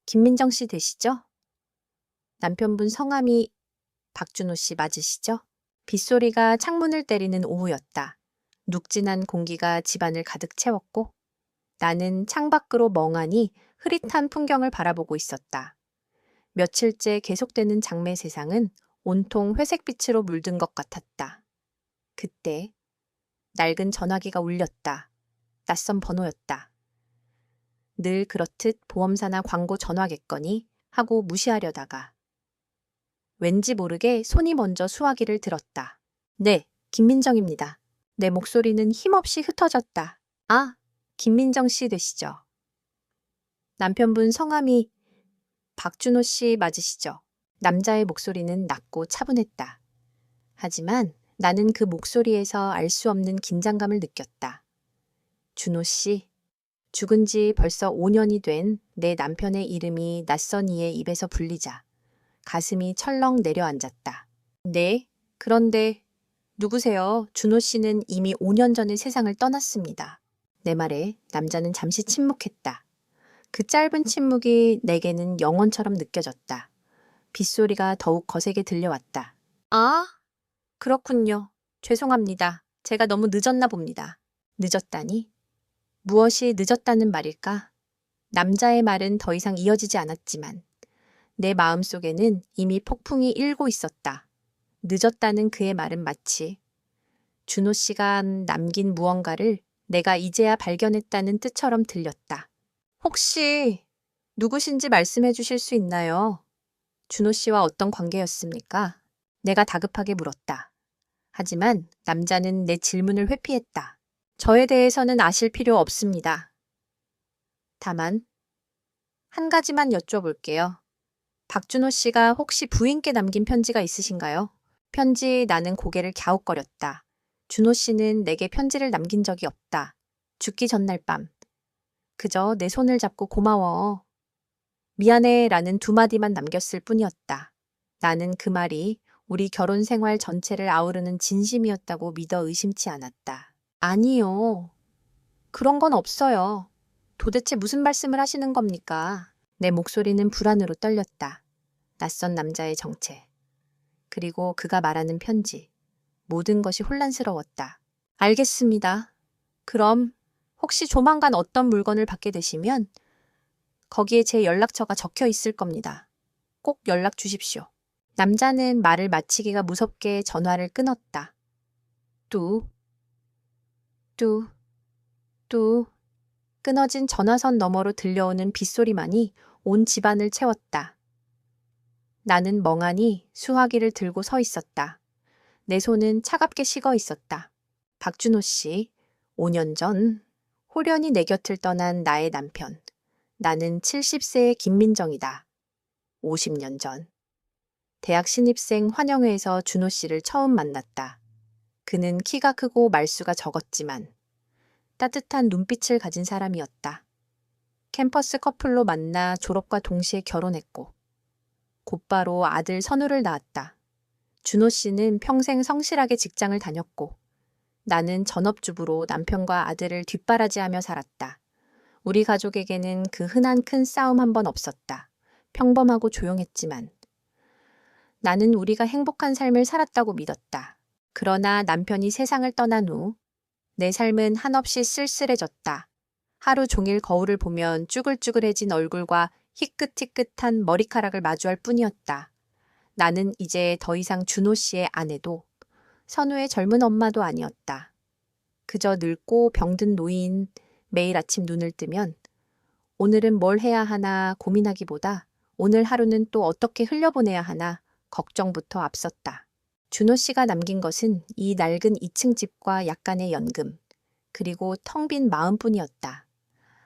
김민정 씨 되시죠? 남편분 성함이 박준호 씨 맞으시죠? 빗소리가 창문을 때리는 오후였다. 눅진한 공기가 집안을 가득 채웠고 나는 창밖으로 멍하니 흐릿한 풍경을 바라보고 있었다. 며칠째 계속되는 장매 세상은 온통 회색빛으로 물든 것 같았다. 그때 낡은 전화기가 울렸다. 낯선 번호였다. 늘 그렇듯 보험사나 광고 전화겠거니 하고 무시하려다가 왠지 모르게 손이 먼저 수화기를 들었다. 네, 김민정입니다. 내 목소리는 힘없이 흩어졌다. 아, 김민정 씨 되시죠? 남편분 성함이 박준호 씨 맞으시죠? 남자의 목소리는 낮고 차분했다. 하지만 나는 그 목소리에서 알 수 없는 긴장감을 느꼈다. 준호 씨, 죽은 지 벌써 5년이 된 내 남편의 이름이 낯선 이의 입에서 불리자 가슴이 철렁 내려앉았다. 네, 그런데 누구세요? 준호 씨는 이미 5년 전에 세상을 떠났습니다. 내 말에 남자는 잠시 침묵했다. 그 짧은 침묵이 내게는 영원처럼 느껴졌다. 빗소리가 더욱 거세게 들려왔다. 아, 그렇군요. 죄송합니다. 제가 너무 늦었나 봅니다. 늦었다니? 무엇이 늦었다는 말일까? 남자의 말은 더 이상 이어지지 않았지만 내 마음속에는 이미 폭풍이 일고 있었다. 늦었다는 그의 말은 마치 준호 씨가 남긴 무언가를 내가 이제야 발견했다는 뜻처럼 들렸다. 혹시 누구신지 말씀해 주실 수 있나요? 준호 씨와 어떤 관계였습니까? 내가 다급하게 물었다. 하지만 남자는 내 질문을 회피했다. 저에 대해서는 아실 필요 없습니다. 다만 한 가지만 여쭤볼게요. 박준호 씨가 혹시 부인께 남긴 편지가 있으신가요? 나는 고개를 갸웃거렸다. 준호 씨는 내게 편지를 남긴 적이 없다. 죽기 전날 밤. 그저 내 손을 잡고 고마워. 미안해 라는 두 마디만 남겼을 뿐이었다. 나는 그 말이 우리 결혼 생활 전체를 아우르는 진심이었다고 믿어 의심치 않았다. 아니요. 그런 건 없어요. 도대체 무슨 말씀을 하시는 겁니까? 내 목소리는 불안으로 떨렸다. 낯선 남자의 정체. 그리고 그가 말하는 편지. 모든 것이 혼란스러웠다. 알겠습니다. 그럼 혹시 조만간 어떤 물건을 받게 되시면 거기에 제 연락처가 적혀 있을 겁니다. 꼭 연락 주십시오. 남자는 말을 마치기가 무섭게 전화를 끊었다. 뚜, 뚜, 뚜. 끊어진 전화선 너머로 들려오는 빗소리만이 온 집안을 채웠다. 나는 멍하니 수화기를 들고 서 있었다. 내 손은 차갑게 식어 있었다. 박준호 씨, 5년 전 호련히 내 곁을 떠난 나의 남편. 나는 70세의 김민정이다. 50년 전. 대학 신입생 환영회에서 준호 씨를 처음 만났다. 그는 키가 크고 말수가 적었지만 따뜻한 눈빛을 가진 사람이었다. 캠퍼스 커플로 만나 졸업과 동시에 결혼했고 곧바로 아들 선우를 낳았다. 준호 씨는 평생 성실하게 직장을 다녔고 나는 전업주부로 남편과 아들을 뒷바라지하며 살았다. 우리 가족에게는 그 흔한 큰 싸움 한 번 없었다. 평범하고 조용했지만 나는 우리가 행복한 삶을 살았다고 믿었다. 그러나 남편이 세상을 떠난 후 내 삶은 한없이 쓸쓸해졌다. 하루 종일 거울을 보면 쭈글쭈글해진 얼굴과 희끗희끗한 머리카락을 마주할 뿐이었다. 나는 이제 더 이상 준호 씨의 아내도 선우의 젊은 엄마도 아니었다. 그저 늙고 병든 노인, 매일 아침 눈을 뜨면 오늘은 뭘 해야 하나 고민하기보다 오늘 하루는 또 어떻게 흘려보내야 하나 걱정부터 앞섰다. 준호 씨가 남긴 것은 이 낡은 2층 집과 약간의 연금, 그리고 텅 빈 마음뿐이었다.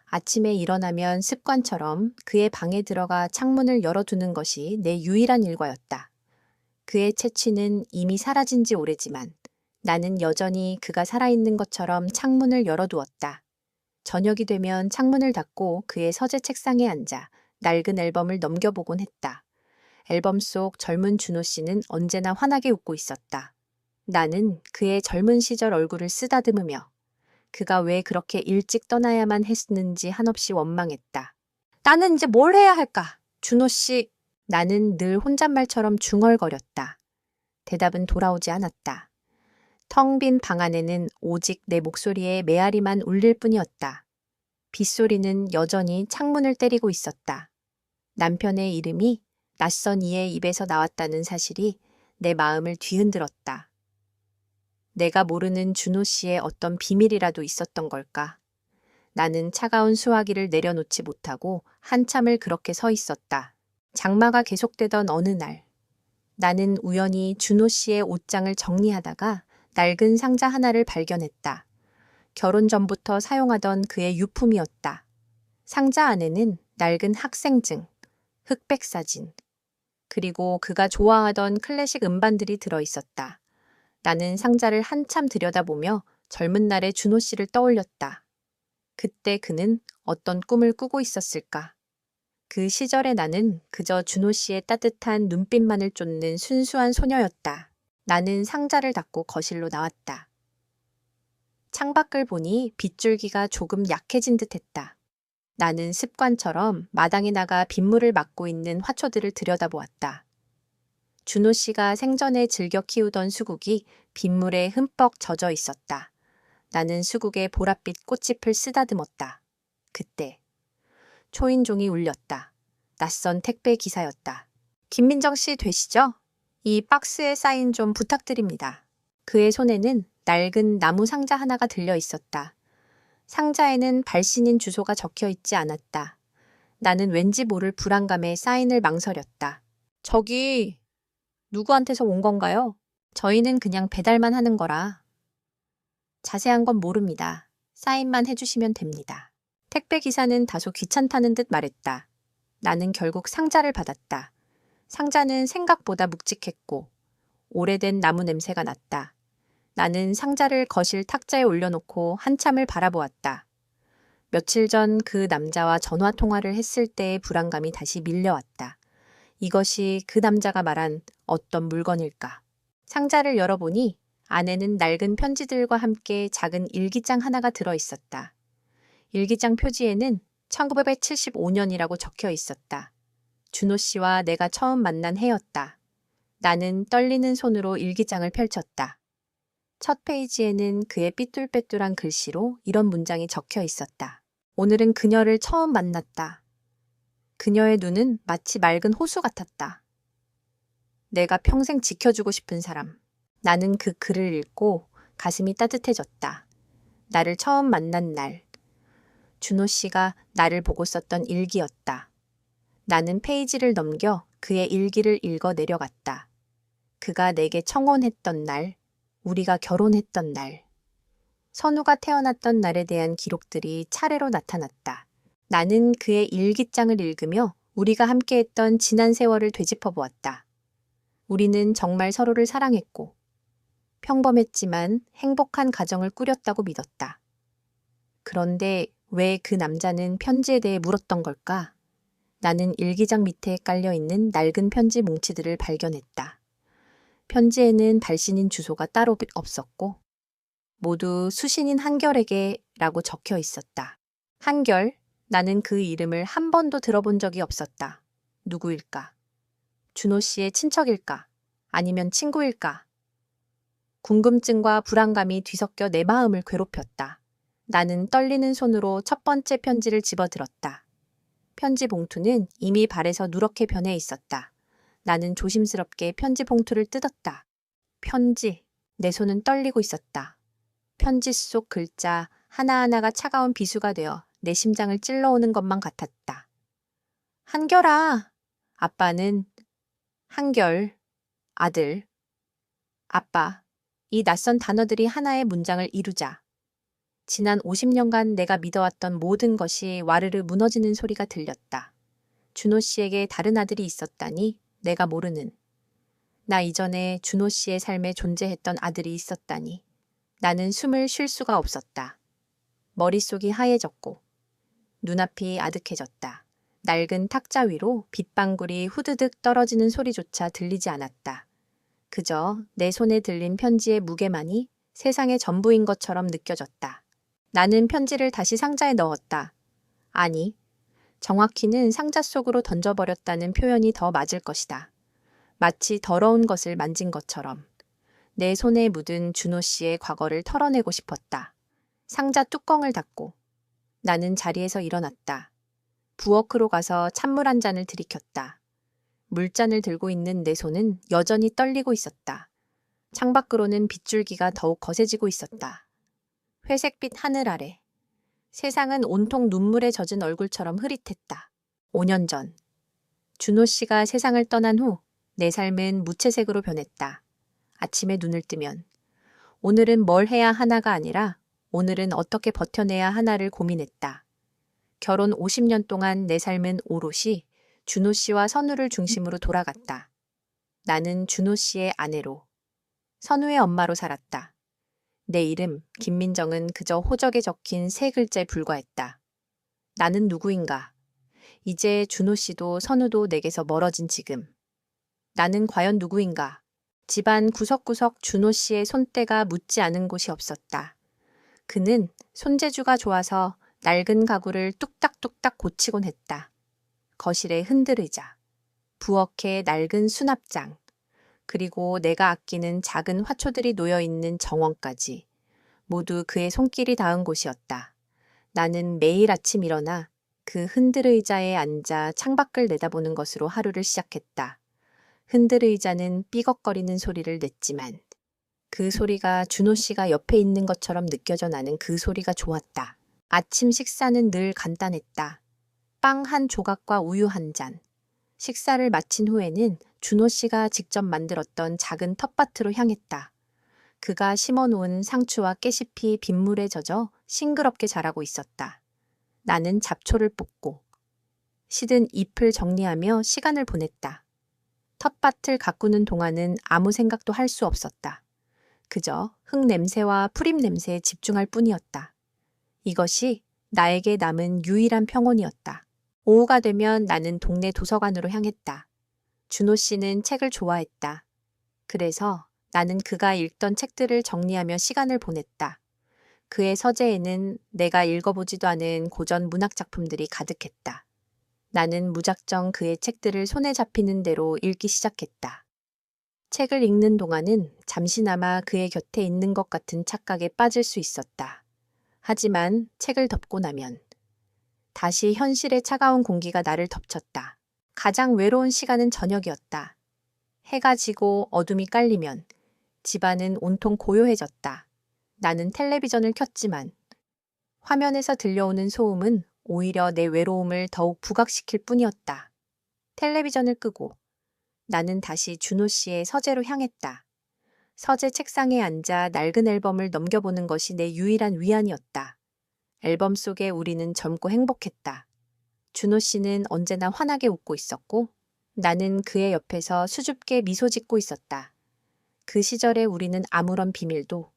아침에 일어나면 습관처럼 그의 방에 들어가 창문을 열어두는 것이 내 유일한 일과였다. 그의 채취는 이미 사라진 지 오래지만 나는 여전히 그가 살아있는 것처럼 창문을 열어두었다. 저녁이 되면 창문을 닫고 그의 서재 책상에 앉아 낡은 앨범을 넘겨보곤 했다. 앨범 속 젊은 준호 씨는 언제나 환하게 웃고 있었다. 나는 그의 젊은 시절 얼굴을 쓰다듬으며 그가 왜 그렇게 일찍 떠나야만 했는지 한없이 원망했다. 나는 이제 뭘 해야 할까? 준호 씨. 나는 늘 혼잣말처럼 중얼거렸다. 대답은 돌아오지 않았다. 텅 빈 방 안에는 오직 내 목소리에 메아리만 울릴 뿐이었다. 빗소리는 여전히 창문을 때리고 있었다. 남편의 이름이 낯선 이의 입에서 나왔다는 사실이 내 마음을 뒤흔들었다. 내가 모르는 준호 씨의 어떤 비밀이라도 있었던 걸까? 나는 차가운 수화기를 내려놓지 못하고 한참을 그렇게 서 있었다. 장마가 계속되던 어느 날, 나는 우연히 준호 씨의 옷장을 정리하다가 낡은 상자 하나를 발견했다. 결혼 전부터 사용하던 그의 유품이었다. 상자 안에는 낡은 학생증, 흑백 사진, 그리고 그가 좋아하던 클래식 음반들이 들어있었다. 나는 상자를 한참 들여다보며 젊은 날의 준호 씨를 떠올렸다. 그때 그는 어떤 꿈을 꾸고 있었을까? 그 시절의 나는 그저 준호 씨의 따뜻한 눈빛만을 쫓는 순수한 소녀였다. 나는 상자를 닫고 거실로 나왔다. 창밖을 보니 빗줄기가 조금 약해진 듯했다. 나는 습관처럼 마당에 나가 빗물을 막고 있는 화초들을 들여다보았다. 준호 씨가 생전에 즐겨 키우던 수국이 빗물에 흠뻑 젖어 있었다. 나는 수국에 보랏빛 꽃잎을 쓰다듬었다. 그때 초인종이 울렸다. 낯선 택배 기사였다. 김민정 씨 되시죠? 이 박스에 사인 좀 부탁드립니다. 그의 손에는 낡은 나무 상자 하나가 들려 있었다. 상자에는 발신인 주소가 적혀 있지 않았다. 나는 왠지 모를 불안감에 사인을 망설였다. 저기 누구한테서 온 건가요? 저희는 그냥 배달만 하는 거라. 자세한 건 모릅니다. 사인만 해주시면 됩니다. 택배 기사는 다소 귀찮다는 듯 말했다. 나는 결국 상자를 받았다. 상자는 생각보다 묵직했고 오래된 나무 냄새가 났다. 나는 상자를 거실 탁자에 올려놓고 한참을 바라보았다. 며칠 전 그 남자와 전화 통화를 했을 때의 불안감이 다시 밀려왔다. 이것이 그 남자가 말한 어떤 물건일까? 상자를 열어보니 안에는 낡은 편지들과 함께 작은 일기장 하나가 들어있었다. 일기장 표지에는 1975년이라고 적혀 있었다. 준호 씨와 내가 처음 만난 해였다. 나는 떨리는 손으로 일기장을 펼쳤다. 첫 페이지에는 그의 삐뚤빼뚤한 글씨로 이런 문장이 적혀 있었다. 오늘은 그녀를 처음 만났다. 그녀의 눈은 마치 맑은 호수 같았다. 내가 평생 지켜주고 싶은 사람. 나는 그 글을 읽고 가슴이 따뜻해졌다. 나를 처음 만난 날. 준호 씨가 나를 보고 썼던 일기였다. 나는 페이지를 넘겨 그의 일기를 읽어 내려갔다. 그가 내게 청혼했던 날, 우리가 결혼했던 날, 선우가 태어났던 날에 대한 기록들이 차례로 나타났다. 나는 그의 일기장을 읽으며 우리가 함께했던 지난 세월을 되짚어 보았다. 우리는 정말 서로를 사랑했고 평범했지만 행복한 가정을 꾸렸다고 믿었다. 그런데 왜 그 남자는 편지에 대해 물었던 걸까? 나는 일기장 밑에 깔려있는 낡은 편지 뭉치들을 발견했다. 편지에는 발신인 주소가 따로 없었고 모두 수신인 한결에게 라고 적혀 있었다. 한결, 나는 그 이름을 한 번도 들어본 적이 없었다. 누구일까? 준호 씨의 친척일까? 아니면 친구일까? 궁금증과 불안감이 뒤섞여 내 마음을 괴롭혔다. 나는 떨리는 손으로 첫 번째 편지를 집어들었다. 편지 봉투는 이미 발에서 누렇게 변해 있었다. 나는 조심스럽게 편지 봉투를 뜯었다. 편지. 내 손은 떨리고 있었다. 편지 속 글자 하나하나가 차가운 비수가 되어 내 심장을 찔러오는 것만 같았다. 한결아. 아빠는 한결, 아들, 아빠. 이 낯선 단어들이 하나의 문장을 이루자. 지난 50년간 내가 믿어왔던 모든 것이 와르르 무너지는 소리가 들렸다. 준호 씨에게 다른 아들이 있었다니 내가 모르는. 나 이전에 준호 씨의 삶에 존재했던 아들이 있었다니. 나는 숨을 쉴 수가 없었다. 머릿속이 하얘졌고 눈앞이 아득해졌다. 낡은 탁자 위로 빗방울이 후드득 떨어지는 소리조차 들리지 않았다. 그저 내 손에 들린 편지의 무게만이 세상의 전부인 것처럼 느껴졌다. 나는 편지를 다시 상자에 넣었다. 아니, 정확히는 상자 속으로 던져버렸다는 표현이 더 맞을 것이다. 마치 더러운 것을 만진 것처럼. 내 손에 묻은 준호 씨의 과거를 털어내고 싶었다. 상자 뚜껑을 닫고 나는 자리에서 일어났다. 부엌으로 가서 찬물 한 잔을 들이켰다. 물잔을 들고 있는 내 손은 여전히 떨리고 있었다. 창밖으로는 빗줄기가 더욱 거세지고 있었다. 회색빛 하늘 아래. 세상은 온통 눈물에 젖은 얼굴처럼 흐릿했다. 5년 전. 준호 씨가 세상을 떠난 후 내 삶은 무채색으로 변했다. 아침에 눈을 뜨면 오늘은 뭘 해야 하나가 아니라 오늘은 어떻게 버텨내야 하나를 고민했다. 결혼 50년 동안 내 삶은 오롯이 준호 씨와 선우를 중심으로 돌아갔다. 나는 준호 씨의 아내로, 선우의 엄마로 살았다. 내 이름 김민정은 그저 호적에 적힌 세 글자에 불과했다. 나는 누구인가? 이제 준호 씨도 선우도 내게서 멀어진 지금. 나는 과연 누구인가? 집안 구석구석 준호 씨의 손때가 묻지 않은 곳이 없었다. 그는 손재주가 좋아서 낡은 가구를 뚝딱뚝딱 고치곤 했다. 거실에 흔들의자, 부엌에 낡은 수납장, 그리고 내가 아끼는 작은 화초들이 놓여있는 정원까지 모두 그의 손길이 닿은 곳이었다. 나는 매일 아침 일어나 그 흔들의자에 앉아 창밖을 내다보는 것으로 하루를 시작했다. 흔들의자는 삐걱거리는 소리를 냈지만 그 소리가 준호 씨가 옆에 있는 것처럼 느껴져 나는 그 소리가 좋았다. 아침 식사는 늘 간단했다. 빵 한 조각과 우유 한 잔. 식사를 마친 후에는 준호 씨가 직접 만들었던 작은 텃밭으로 향했다. 그가 심어놓은 상추와 깨잎이 빗물에 젖어 싱그럽게 자라고 있었다. 나는 잡초를 뽑고 시든 잎을 정리하며 시간을 보냈다. 텃밭을 가꾸는 동안은 아무 생각도 할 수 없었다. 그저 흙 냄새와 풀잎 냄새에 집중할 뿐이었다. 이것이 나에게 남은 유일한 평온이었다. 오후가 되면 나는 동네 도서관으로 향했다. 준호 씨는 책을 좋아했다. 그래서 나는 그가 읽던 책들을 정리하며 시간을 보냈다. 그의 서재에는 내가 읽어보지도 않은 고전 문학 작품들이 가득했다. 나는 무작정 그의 책들을 손에 잡히는 대로 읽기 시작했다. 책을 읽는 동안은 잠시나마 그의 곁에 있는 것 같은 착각에 빠질 수 있었다. 하지만 책을 덮고 나면 다시 현실의 차가운 공기가 나를 덮쳤다. 가장 외로운 시간은 저녁이었다. 해가 지고 어둠이 깔리면 집안은 온통 고요해졌다. 나는 텔레비전을 켰지만 화면에서 들려오는 소음은 오히려 내 외로움을 더욱 부각시킬 뿐이었다. 텔레비전을 끄고 나는 다시 준호 씨의 서재로 향했다. 서재 책상에 앉아 낡은 앨범을 넘겨보는 것이 내 유일한 위안이었다. 앨범 속에 우리는 젊고 행복했다. 준호 씨는 언제나 환하게 웃고 있었고 나는 그의 옆에서 수줍게 미소 짓고 있었다. 그 시절에 우리는 아무런 비밀도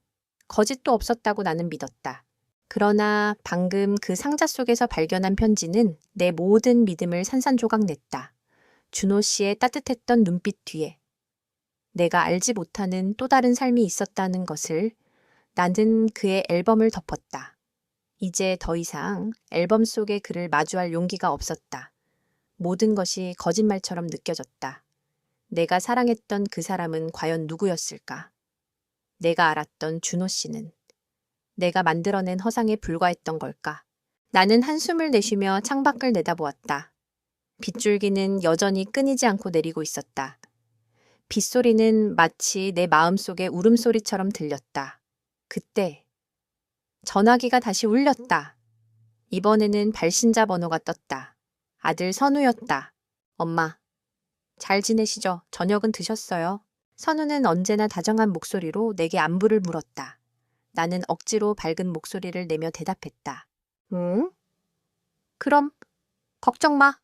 거짓도 없었다고 나는 믿었다. 그러나 방금 그 상자 속에서 발견한 편지는 내 모든 믿음을 산산조각 냈다. 준호 씨의 따뜻했던 눈빛 뒤에 내가 알지 못하는 또 다른 삶이 있었다는 것을 나는 그의 앨범을 덮었다. 이제 더 이상 앨범 속의 그를 마주할 용기가 없었다. 모든 것이 거짓말처럼 느껴졌다. 내가 사랑했던 그 사람은 과연 누구였을까? 내가 알았던 준호 씨는 내가 만들어낸 허상에 불과했던 걸까? 나는 한숨을 내쉬며 창밖을 내다보았다. 빗줄기는 여전히 끊이지 않고 내리고 있었다. 빗소리는 마치 내 마음속의 울음소리처럼 들렸다. 그때 전화기가 다시 울렸다. 이번에는 발신자 번호가 떴다. 아들 선우였다. 엄마, 잘 지내시죠? 저녁은 드셨어요? 선우는 언제나 다정한 목소리로 내게 안부를 물었다. 나는 억지로 밝은 목소리를 내며 대답했다. 응? 그럼 걱정 마.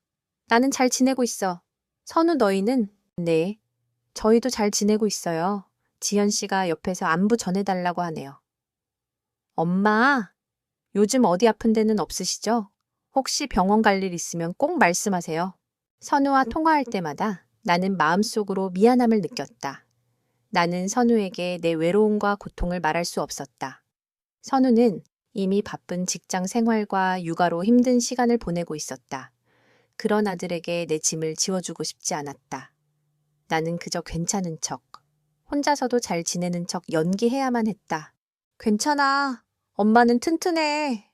나는 잘 지내고 있어. 선우 너희는? 네. 저희도 잘 지내고 있어요. 지연 씨가 옆에서 안부 전해달라고 하네요. 엄마, 요즘 어디 아픈 데는 없으시죠? 혹시 병원 갈 일 있으면 꼭 말씀하세요. 선우와 통화할 때마다 나는 마음속으로 미안함을 느꼈다. 나는 선우에게 내 외로움과 고통을 말할 수 없었다. 선우는 이미 바쁜 직장 생활과 육아로 힘든 시간을 보내고 있었다. 그런 아들에게 내 짐을 지워주고 싶지 않았다. 나는 그저 괜찮은 척, 혼자서도 잘 지내는 척 연기해야만 했다. 괜찮아. 엄마는 튼튼해.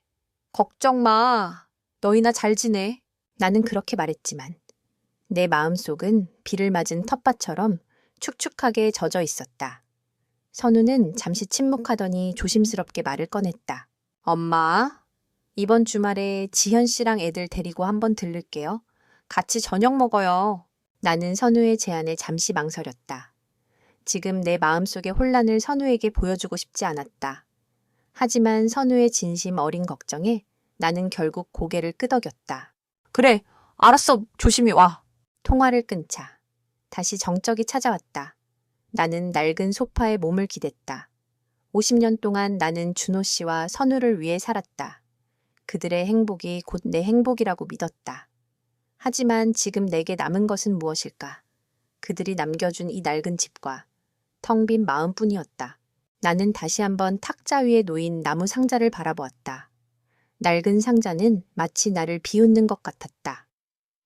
걱정 마. 너희나 잘 지내. 나는 그렇게 말했지만 내 마음속은 비를 맞은 텃밭처럼 축축하게 젖어 있었다. 선우는 잠시 침묵하더니 조심스럽게 말을 꺼냈다. 엄마, 이번 주말에 지현 씨랑 애들 데리고 한번 들를게요. 같이 저녁 먹어요. 나는 선우의 제안에 잠시 망설였다. 지금 내 마음속의 혼란을 선우에게 보여주고 싶지 않았다. 하지만 선우의 진심 어린 걱정에 나는 결국 고개를 끄덕였다. 그래, 알았어. 조심히 와. 통화를 끊자 다시 정적이 찾아왔다. 나는 낡은 소파에 몸을 기댔다. 50년 동안 나는 준호 씨와 선우를 위해 살았다. 그들의 행복이 곧 내 행복이라고 믿었다. 하지만 지금 내게 남은 것은 무엇일까? 그들이 남겨준 이 낡은 집과 텅 빈 마음뿐이었다. 나는 다시 한번 탁자 위에 놓인 나무 상자를 바라보았다. 낡은 상자는 마치 나를 비웃는 것 같았다.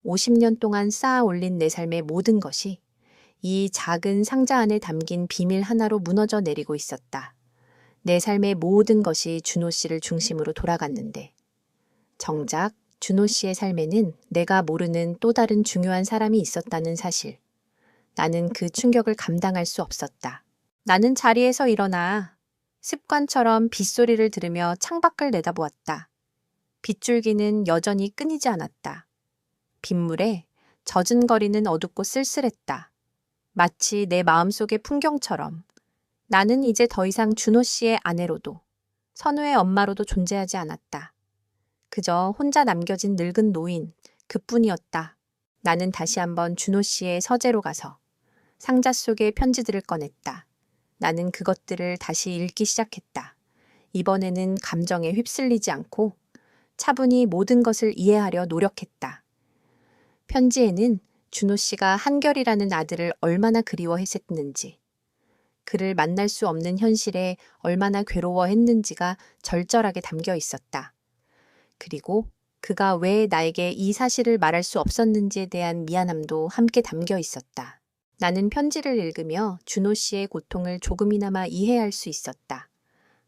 50년 동안 쌓아 올린 내 삶의 모든 것이 이 작은 상자 안에 담긴 비밀 하나로 무너져 내리고 있었다. 내 삶의 모든 것이 준호 씨를 중심으로 돌아갔는데 정작 준호 씨의 삶에는 내가 모르는 또 다른 중요한 사람이 있었다는 사실. 나는 그 충격을 감당할 수 없었다. 나는 자리에서 일어나 습관처럼 빗소리를 들으며 창밖을 내다보았다. 빗줄기는 여전히 끊이지 않았다. 빗물에 젖은거리는 어둡고 쓸쓸했다. 마치 내 마음속의 풍경처럼 나는 이제 더 이상 준호 씨의 아내로도 선우의 엄마로도 존재하지 않았다. 그저 혼자 남겨진 늙은 노인, 그뿐이었다. 나는 다시 한번 준호 씨의 서재로 가서 상자 속의 편지들을 꺼냈다. 나는 그것들을 다시 읽기 시작했다. 이번에는 감정에 휩쓸리지 않고 차분히 모든 것을 이해하려 노력했다. 편지에는 준호 씨가 한결이라는 아들을 얼마나 그리워했었는지, 그를 만날 수 없는 현실에 얼마나 괴로워했는지가 절절하게 담겨 있었다. 그리고 그가 왜 나에게 이 사실을 말할 수 없었는지에 대한 미안함도 함께 담겨 있었다. 나는 편지를 읽으며 준호 씨의 고통을 조금이나마 이해할 수 있었다.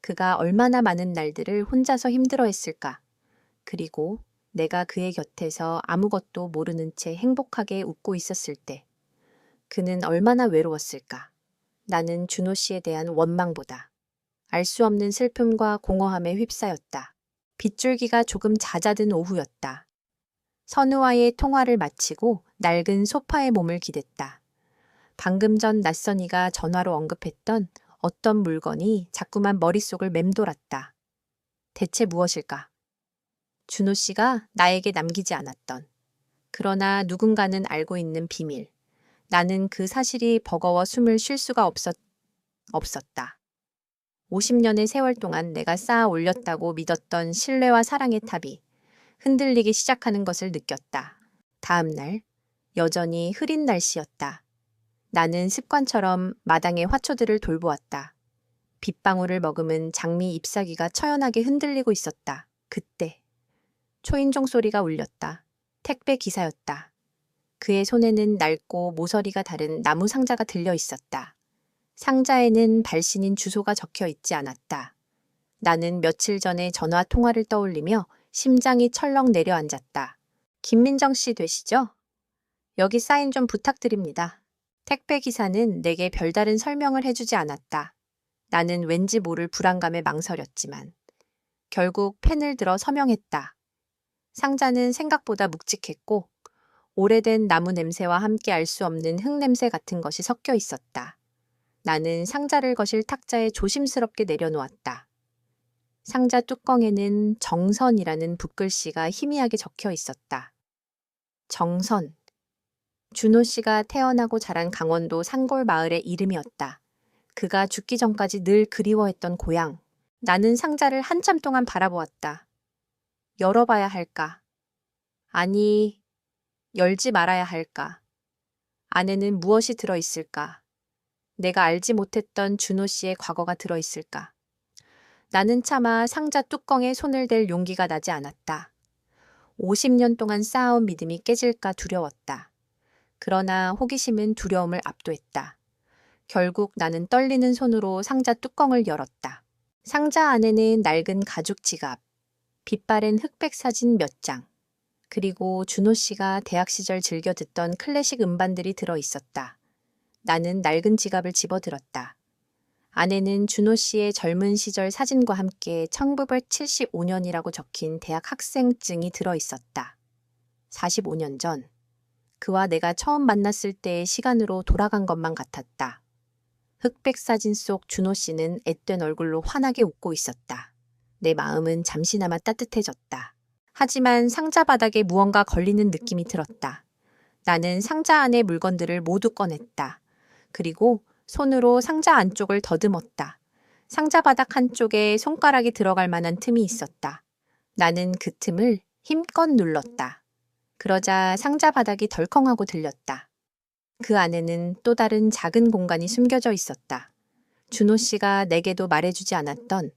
그가 얼마나 많은 날들을 혼자서 힘들어했을까. 그리고 내가 그의 곁에서 아무것도 모르는 채 행복하게 웃고 있었을 때 그는 얼마나 외로웠을까. 나는 준호 씨에 대한 원망보다 알 수 없는 슬픔과 공허함에 휩싸였다. 빗줄기가 조금 잦아든 오후였다. 선우와의 통화를 마치고 낡은 소파에 몸을 기댔다. 방금 전 낯선 이가 전화로 언급했던 어떤 물건이 자꾸만 머릿속을 맴돌았다. 대체 무엇일까? 준호 씨가 나에게 남기지 않았던, 그러나 누군가는 알고 있는 비밀. 나는 그 사실이 버거워 숨을 쉴 수가 없었다. 50년의 세월 동안 내가 쌓아 올렸다고 믿었던 신뢰와 사랑의 탑이 흔들리기 시작하는 것을 느꼈다. 다음 날, 여전히 흐린 날씨였다. 나는 습관처럼 마당의 화초들을 돌보았다. 빗방울을 머금은 장미 잎사귀가 처연하게 흔들리고 있었다. 그때 초인종 소리가 울렸다. 택배 기사였다. 그의 손에는 낡고 모서리가 다른 나무 상자가 들려 있었다. 상자에는 발신인 주소가 적혀 있지 않았다. 나는 며칠 전에 전화 통화를 떠올리며 심장이 철렁 내려앉았다. 김민정 씨 되시죠? 여기 사인 좀 부탁드립니다. 택배 기사는 내게 별다른 설명을 해주지 않았다. 나는 왠지 모를 불안감에 망설였지만 결국 펜을 들어 서명했다. 상자는 생각보다 묵직했고 오래된 나무 냄새와 함께 알 수 없는 흙 냄새 같은 것이 섞여 있었다. 나는 상자를 거실 탁자에 조심스럽게 내려놓았다. 상자 뚜껑에는 정선이라는 붓글씨가 희미하게 적혀 있었다. 정선. 준호 씨가 태어나고 자란 강원도 산골 마을의 이름이었다. 그가 죽기 전까지 늘 그리워했던 고향. 나는 상자를 한참 동안 바라보았다. 열어봐야 할까? 아니, 열지 말아야 할까? 안에는 무엇이 들어있을까? 내가 알지 못했던 준호 씨의 과거가 들어있을까? 나는 차마 상자 뚜껑에 손을 댈 용기가 나지 않았다. 50년 동안 쌓아온 믿음이 깨질까 두려웠다. 그러나 호기심은 두려움을 압도했다. 결국 나는 떨리는 손으로 상자 뚜껑을 열었다. 상자 안에는 낡은 가죽 지갑, 빛바랜 흑백 사진 몇 장, 그리고 준호 씨가 대학 시절 즐겨 듣던 클래식 음반들이 들어 있었다. 나는 낡은 지갑을 집어들었다. 안에는 준호 씨의 젊은 시절 사진과 함께 1975년이라고 적힌 대학 학생증이 들어 있었다. 45년 전, 그와 내가 처음 만났을 때의 시간으로 돌아간 것만 같았다. 흑백 사진 속 준호 씨는 앳된 얼굴로 환하게 웃고 있었다. 내 마음은 잠시나마 따뜻해졌다. 하지만 상자 바닥에 무언가 걸리는 느낌이 들었다. 나는 상자 안의 물건들을 모두 꺼냈다. 그리고 손으로 상자 안쪽을 더듬었다. 상자 바닥 한쪽에 손가락이 들어갈 만한 틈이 있었다. 나는 그 틈을 힘껏 눌렀다. 그러자 상자 바닥이 덜컹하고 들렸다. 그 안에는 또 다른 작은 공간이 숨겨져 있었다. 준호 씨가 내게도 말해주지 않았던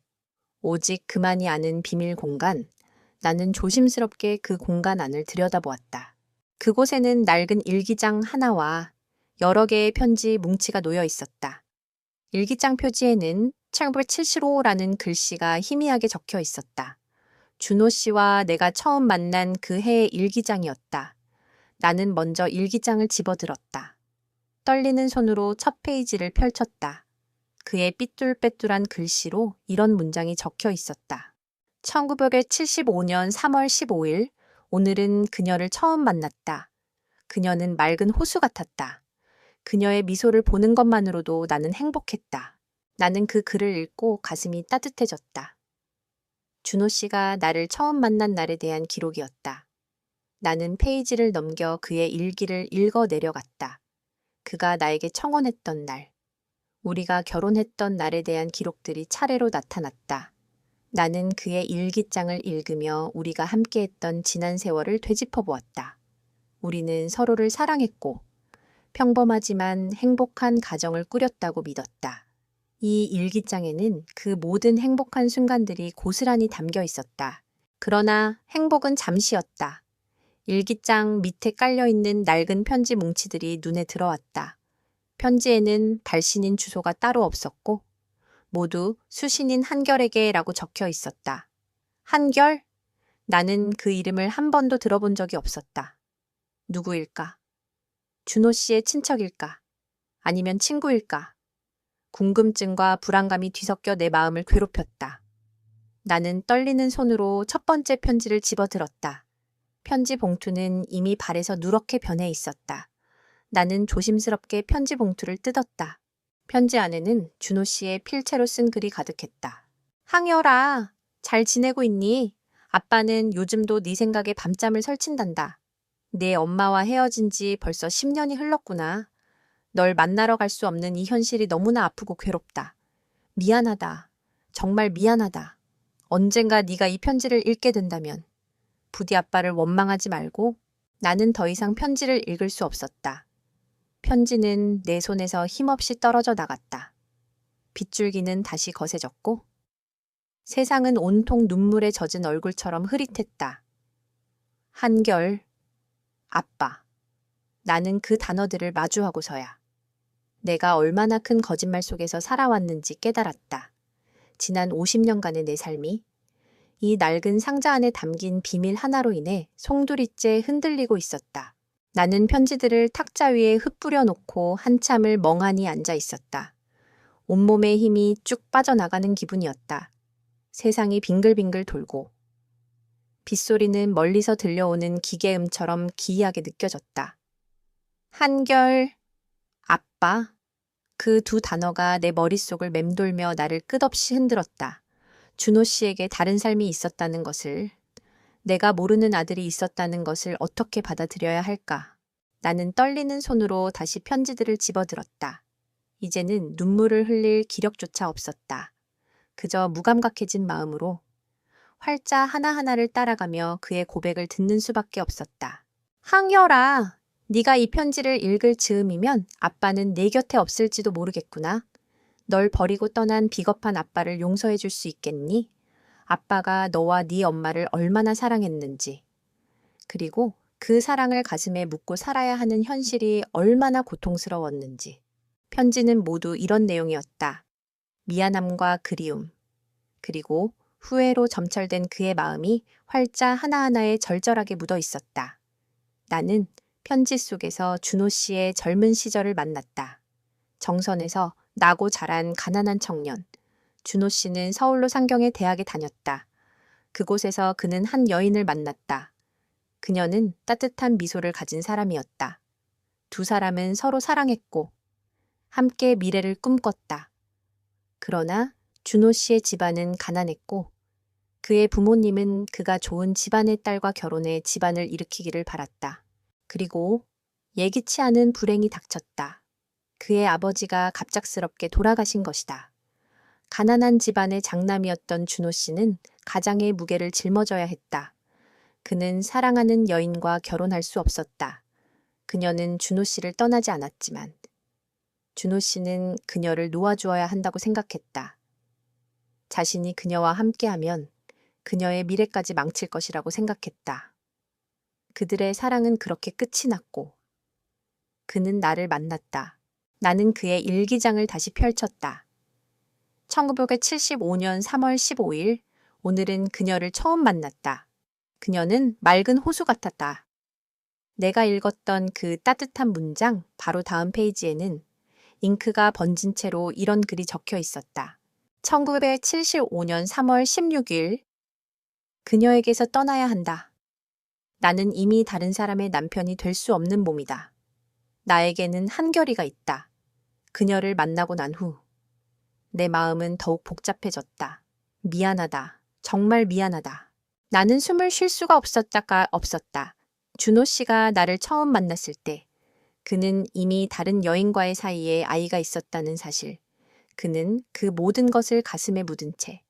오직 그만이 아는 비밀 공간. 나는 조심스럽게 그 공간 안을 들여다보았다. 그곳에는 낡은 일기장 하나와 여러 개의 편지 뭉치가 놓여 있었다. 일기장 표지에는 1975라는 글씨가 희미하게 적혀 있었다. 준호 씨와 내가 처음 만난 그 해의 일기장이었다. 나는 먼저 일기장을 집어들었다. 떨리는 손으로 첫 페이지를 펼쳤다. 그의 삐뚤빼뚤한 글씨로 이런 문장이 적혀 있었다. 1975년 3월 15일, 오늘은 그녀를 처음 만났다. 그녀는 맑은 호수 같았다. 그녀의 미소를 보는 것만으로도 나는 행복했다. 나는 그 글을 읽고 가슴이 따뜻해졌다. 준호 씨가 나를 처음 만난 날에 대한 기록이었다. 나는 페이지를 넘겨 그의 일기를 읽어 내려갔다. 그가 나에게 청혼했던 날, 우리가 결혼했던 날에 대한 기록들이 차례로 나타났다. 나는 그의 일기장을 읽으며 우리가 함께했던 지난 세월을 되짚어 보았다. 우리는 서로를 사랑했고 평범하지만 행복한 가정을 꾸렸다고 믿었다. 이 일기장에는 그 모든 행복한 순간들이 고스란히 담겨 있었다. 그러나 행복은 잠시였다. 일기장 밑에 깔려있는 낡은 편지 뭉치들이 눈에 들어왔다. 편지에는 발신인 주소가 따로 없었고 모두 수신인 한결에게라고 적혀 있었다. 한결? 나는 그 이름을 한 번도 들어본 적이 없었다. 누구일까? 준호 씨의 친척일까? 아니면 친구일까? 궁금증과 불안감이 뒤섞여 내 마음을 괴롭혔다. 나는 떨리는 손으로 첫 번째 편지를 집어들었다. 편지 봉투는 이미 발에서 누렇게 변해 있었다. 나는 조심스럽게 편지 봉투를 뜯었다. 편지 안에는 준호 씨의 필체로 쓴 글이 가득했다. 항열아, 잘 지내고 있니? 아빠는 요즘도 네 생각에 밤잠을 설친단다. 내 엄마와 헤어진 지 벌써 10년이 흘렀구나. 널 만나러 갈 수 없는 이 현실이 너무나 아프고 괴롭다. 미안하다. 정말 미안하다. 언젠가 네가 이 편지를 읽게 된다면 부디 아빠를 원망하지 말고. 나는 더 이상 편지를 읽을 수 없었다. 편지는 내 손에서 힘없이 떨어져 나갔다. 빗줄기는 다시 거세졌고 세상은 온통 눈물에 젖은 얼굴처럼 흐릿했다. 한결, 아빠. 나는 그 단어들을 마주하고서야 내가 얼마나 큰 거짓말 속에서 살아왔는지 깨달았다. 지난 50년간의 내 삶이 이 낡은 상자 안에 담긴 비밀 하나로 인해 송두리째 흔들리고 있었다. 나는 편지들을 탁자 위에 흩뿌려 놓고 한참을 멍하니 앉아 있었다. 온몸의 힘이 쭉 빠져나가는 기분이었다. 세상이 빙글빙글 돌고 빗소리는 멀리서 들려오는 기계음처럼 기이하게 느껴졌다. 한결, 아빠. 그 두 단어가 내 머릿속을 맴돌며 나를 끝없이 흔들었다. 준호 씨에게 다른 삶이 있었다는 것을, 내가 모르는 아들이 있었다는 것을 어떻게 받아들여야 할까? 나는 떨리는 손으로 다시 편지들을 집어들었다. 이제는 눈물을 흘릴 기력조차 없었다. 그저 무감각해진 마음으로 활자 하나하나를 따라가며 그의 고백을 듣는 수밖에 없었다. 항열아, 네가 이 편지를 읽을 즈음이면 아빠는 내 곁에 없을지도 모르겠구나. 널 버리고 떠난 비겁한 아빠를 용서해 줄 수 있겠니? 아빠가 너와 네 엄마를 얼마나 사랑했는지. 그리고 그 사랑을 가슴에 묻고 살아야 하는 현실이 얼마나 고통스러웠는지. 편지는 모두 이런 내용이었다. 미안함과 그리움, 그리고 후회로 점철된 그의 마음이 활자 하나하나에 절절하게 묻어 있었다. 나는 편지 속에서 준호 씨의 젊은 시절을 만났다. 정선에서 나고 자란 가난한 청년. 준호 씨는 서울로 상경의 대학에 다녔다. 그곳에서 그는 한 여인을 만났다. 그녀는 따뜻한 미소를 가진 사람이었다. 두 사람은 서로 사랑했고 함께 미래를 꿈꿨다. 그러나 준호 씨의 집안은 가난했고 그의 부모님은 그가 좋은 집안의 딸과 결혼해 집안을 일으키기를 바랐다. 그리고 예기치 않은 불행이 닥쳤다. 그의 아버지가 갑작스럽게 돌아가신 것이다. 가난한 집안의 장남이었던 준호 씨는 가장의 무게를 짊어져야 했다. 그는 사랑하는 여인과 결혼할 수 없었다. 그녀는 준호 씨를 떠나지 않았지만 준호 씨는 그녀를 놓아주어야 한다고 생각했다. 자신이 그녀와 함께하면 그녀의 미래까지 망칠 것이라고 생각했다. 그들의 사랑은 그렇게 끝이 났고 그는 나를 만났다. 나는 그의 일기장을 다시 펼쳤다. 1975년 3월 15일, 오늘은 그녀를 처음 만났다. 그녀는 맑은 호수 같았다. 내가 읽었던 그 따뜻한 문장 바로 다음 페이지에는 잉크가 번진 채로 이런 글이 적혀 있었다. 1975년 3월 16일, 그녀에게서 떠나야 한다. 나는 이미 다른 사람의 남편이 될 수 없는 몸이다. 나에게는 한결이가 있다. 그녀를 만나고 난 후, 내 마음은 더욱 복잡해졌다. 미안하다. 정말 미안하다. 나는 숨을 쉴 수가 없었다. 준호 씨가 나를 처음 만났을 때, 그는 이미 다른 여인과의 사이에 아이가 있었다는 사실. 그는 그 모든 것을 가슴에 묻은 채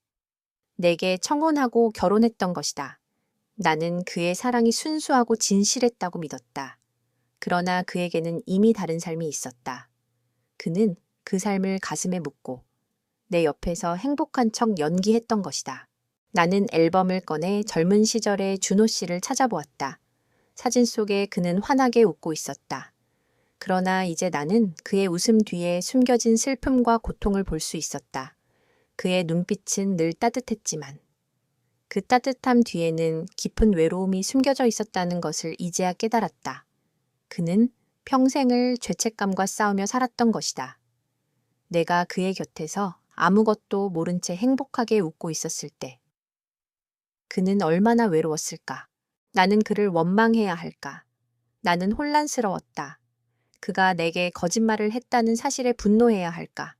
내게 청혼하고 결혼했던 것이다. 나는 그의 사랑이 순수하고 진실했다고 믿었다. 그러나 그에게는 이미 다른 삶이 있었다. 그는 그 삶을 가슴에 묻고 내 옆에서 행복한 척 연기했던 것이다. 나는 앨범을 꺼내 젊은 시절의 준호 씨를 찾아보았다. 사진 속에 그는 환하게 웃고 있었다. 그러나 이제 나는 그의 웃음 뒤에 숨겨진 슬픔과 고통을 볼 수 있었다. 그의 눈빛은 늘 따뜻했지만 그 따뜻함 뒤에는 깊은 외로움이 숨겨져 있었다는 것을 이제야 깨달았다. 그는 평생을 죄책감과 싸우며 살았던 것이다. 내가 그의 곁에서 아무것도 모른 채 행복하게 웃고 있었을 때 그는 얼마나 외로웠을까? 나는 그를 원망해야 할까? 나는 혼란스러웠다. 그가 내게 거짓말을 했다는 사실에 분노해야 할까?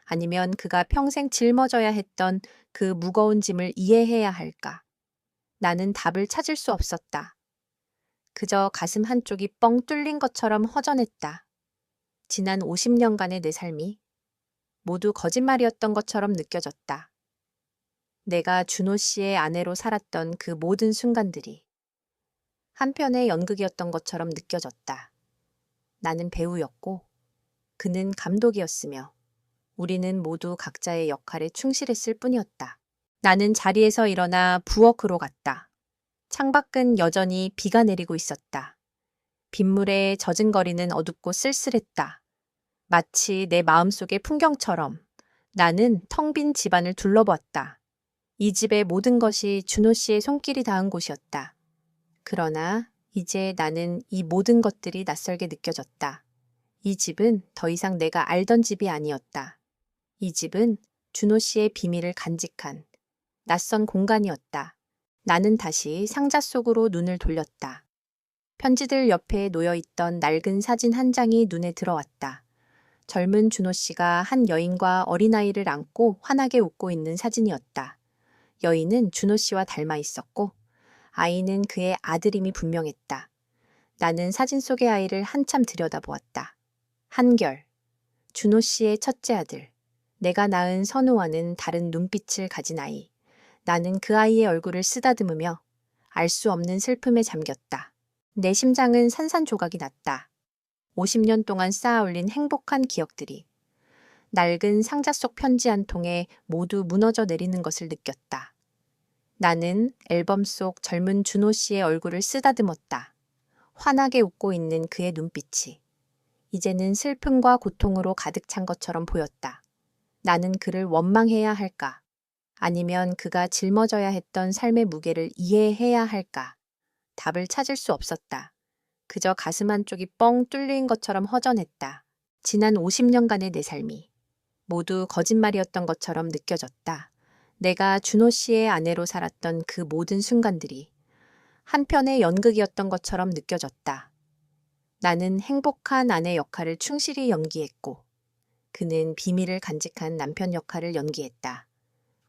아니면 그가 평생 짊어져야 했던 그 무거운 짐을 이해해야 할까? 나는 답을 찾을 수 없었다. 그저 가슴 한쪽이 뻥 뚫린 것처럼 허전했다. 지난 50년간의 내 삶이 모두 거짓말이었던 것처럼 느껴졌다. 내가 준호 씨의 아내로 살았던 그 모든 순간들이 한편의 연극이었던 것처럼 느껴졌다. 나는 배우였고 그는 감독이었으며 우리는 모두 각자의 역할에 충실했을 뿐이었다. 나는 자리에서 일어나 부엌으로 갔다. 창밖은 여전히 비가 내리고 있었다. 빗물에 젖은 거리는 어둡고 쓸쓸했다. 마치 내 마음속의 풍경처럼 나는 텅 빈 집안을 둘러보았다. 이 집의 모든 것이 준호 씨의 손길이 닿은 곳이었다. 그러나 이제 나는 이 모든 것들이 낯설게 느껴졌다. 이 집은 더 이상 내가 알던 집이 아니었다. 이 집은 준호 씨의 비밀을 간직한 낯선 공간이었다. 나는 다시 상자 속으로 눈을 돌렸다. 편지들 옆에 놓여있던 낡은 사진 한 장이 눈에 들어왔다. 젊은 준호 씨가 한 여인과 어린아이를 안고 환하게 웃고 있는 사진이었다. 여인은 준호 씨와 닮아 있었고 아이는 그의 아들임이 분명했다. 나는 사진 속의 아이를 한참 들여다보았다. 한결, 준호 씨의 첫째 아들. 내가 낳은 선우와는 다른 눈빛을 가진 아이. 나는 그 아이의 얼굴을 쓰다듬으며 알 수 없는 슬픔에 잠겼다. 내 심장은 산산조각이 났다. 50년 동안 쌓아올린 행복한 기억들이 낡은 상자 속 편지 한 통에 모두 무너져 내리는 것을 느꼈다. 나는 앨범 속 젊은 준호 씨의 얼굴을 쓰다듬었다. 환하게 웃고 있는 그의 눈빛이 이제는 슬픔과 고통으로 가득 찬 것처럼 보였다. 나는 그를 원망해야 할까? 아니면 그가 짊어져야 했던 삶의 무게를 이해해야 할까? 답을 찾을 수 없었다. 그저 가슴 한쪽이 뻥 뚫린 것처럼 허전했다. 지난 50년간의 내 삶이 모두 거짓말이었던 것처럼 느껴졌다. 내가 준호 씨의 아내로 살았던 그 모든 순간들이 한편의 연극이었던 것처럼 느껴졌다. 나는 행복한 아내 역할을 충실히 연기했고 그는 비밀을 간직한 남편 역할을 연기했다.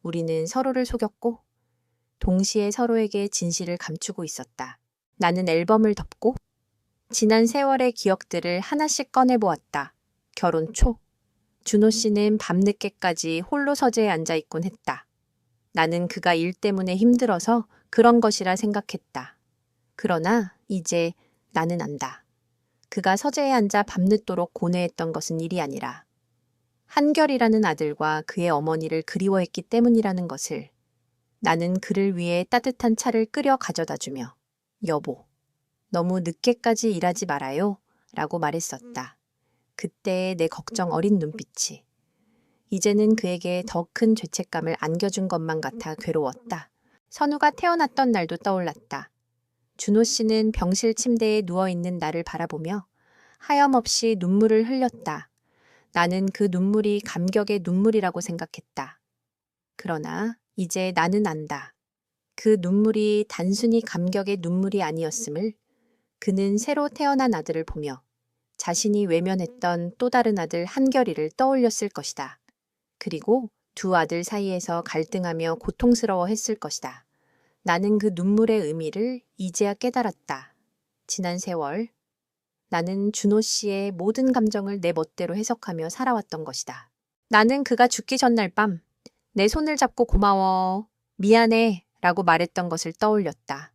우리는 서로를 속였고 동시에 서로에게 진실을 감추고 있었다. 나는 앨범을 덮고 지난 세월의 기억들을 하나씩 꺼내보았다. 결혼 초. 준호 씨는 밤늦게까지 홀로 서재에 앉아 있곤 했다. 나는 그가 일 때문에 힘들어서 그런 것이라 생각했다. 그러나 이제 나는 안다. 그가 서재에 앉아 밤늦도록 고뇌했던 것은 일이 아니라 한결이라는 아들과 그의 어머니를 그리워했기 때문이라는 것을. 나는 그를 위해 따뜻한 차를 끓여 가져다 주며 여보, 너무 늦게까지 일하지 말아요 라고 말했었다. 그때의 내 걱정 어린 눈빛이 이제는 그에게 더 큰 죄책감을 안겨준 것만 같아 괴로웠다. 선우가 태어났던 날도 떠올랐다. 준호 씨는 병실 침대에 누워있는 나를 바라보며 하염없이 눈물을 흘렸다. 나는 그 눈물이 감격의 눈물이라고 생각했다. 그러나 이제 나는 안다. 그 눈물이 단순히 감격의 눈물이 아니었음을. 그는 새로 태어난 아들을 보며 자신이 외면했던 또 다른 아들 한결이를 떠올렸을 것이다. 그리고 두 아들 사이에서 갈등하며 고통스러워했을 것이다. 나는 그 눈물의 의미를 이제야 깨달았다. 지난 세월, 나는 준호 씨의 모든 감정을 내 멋대로 해석하며 살아왔던 것이다. 나는 그가 죽기 전날 밤, 내 손을 잡고 고마워, 미안해 라고 말했던 것을 떠올렸다.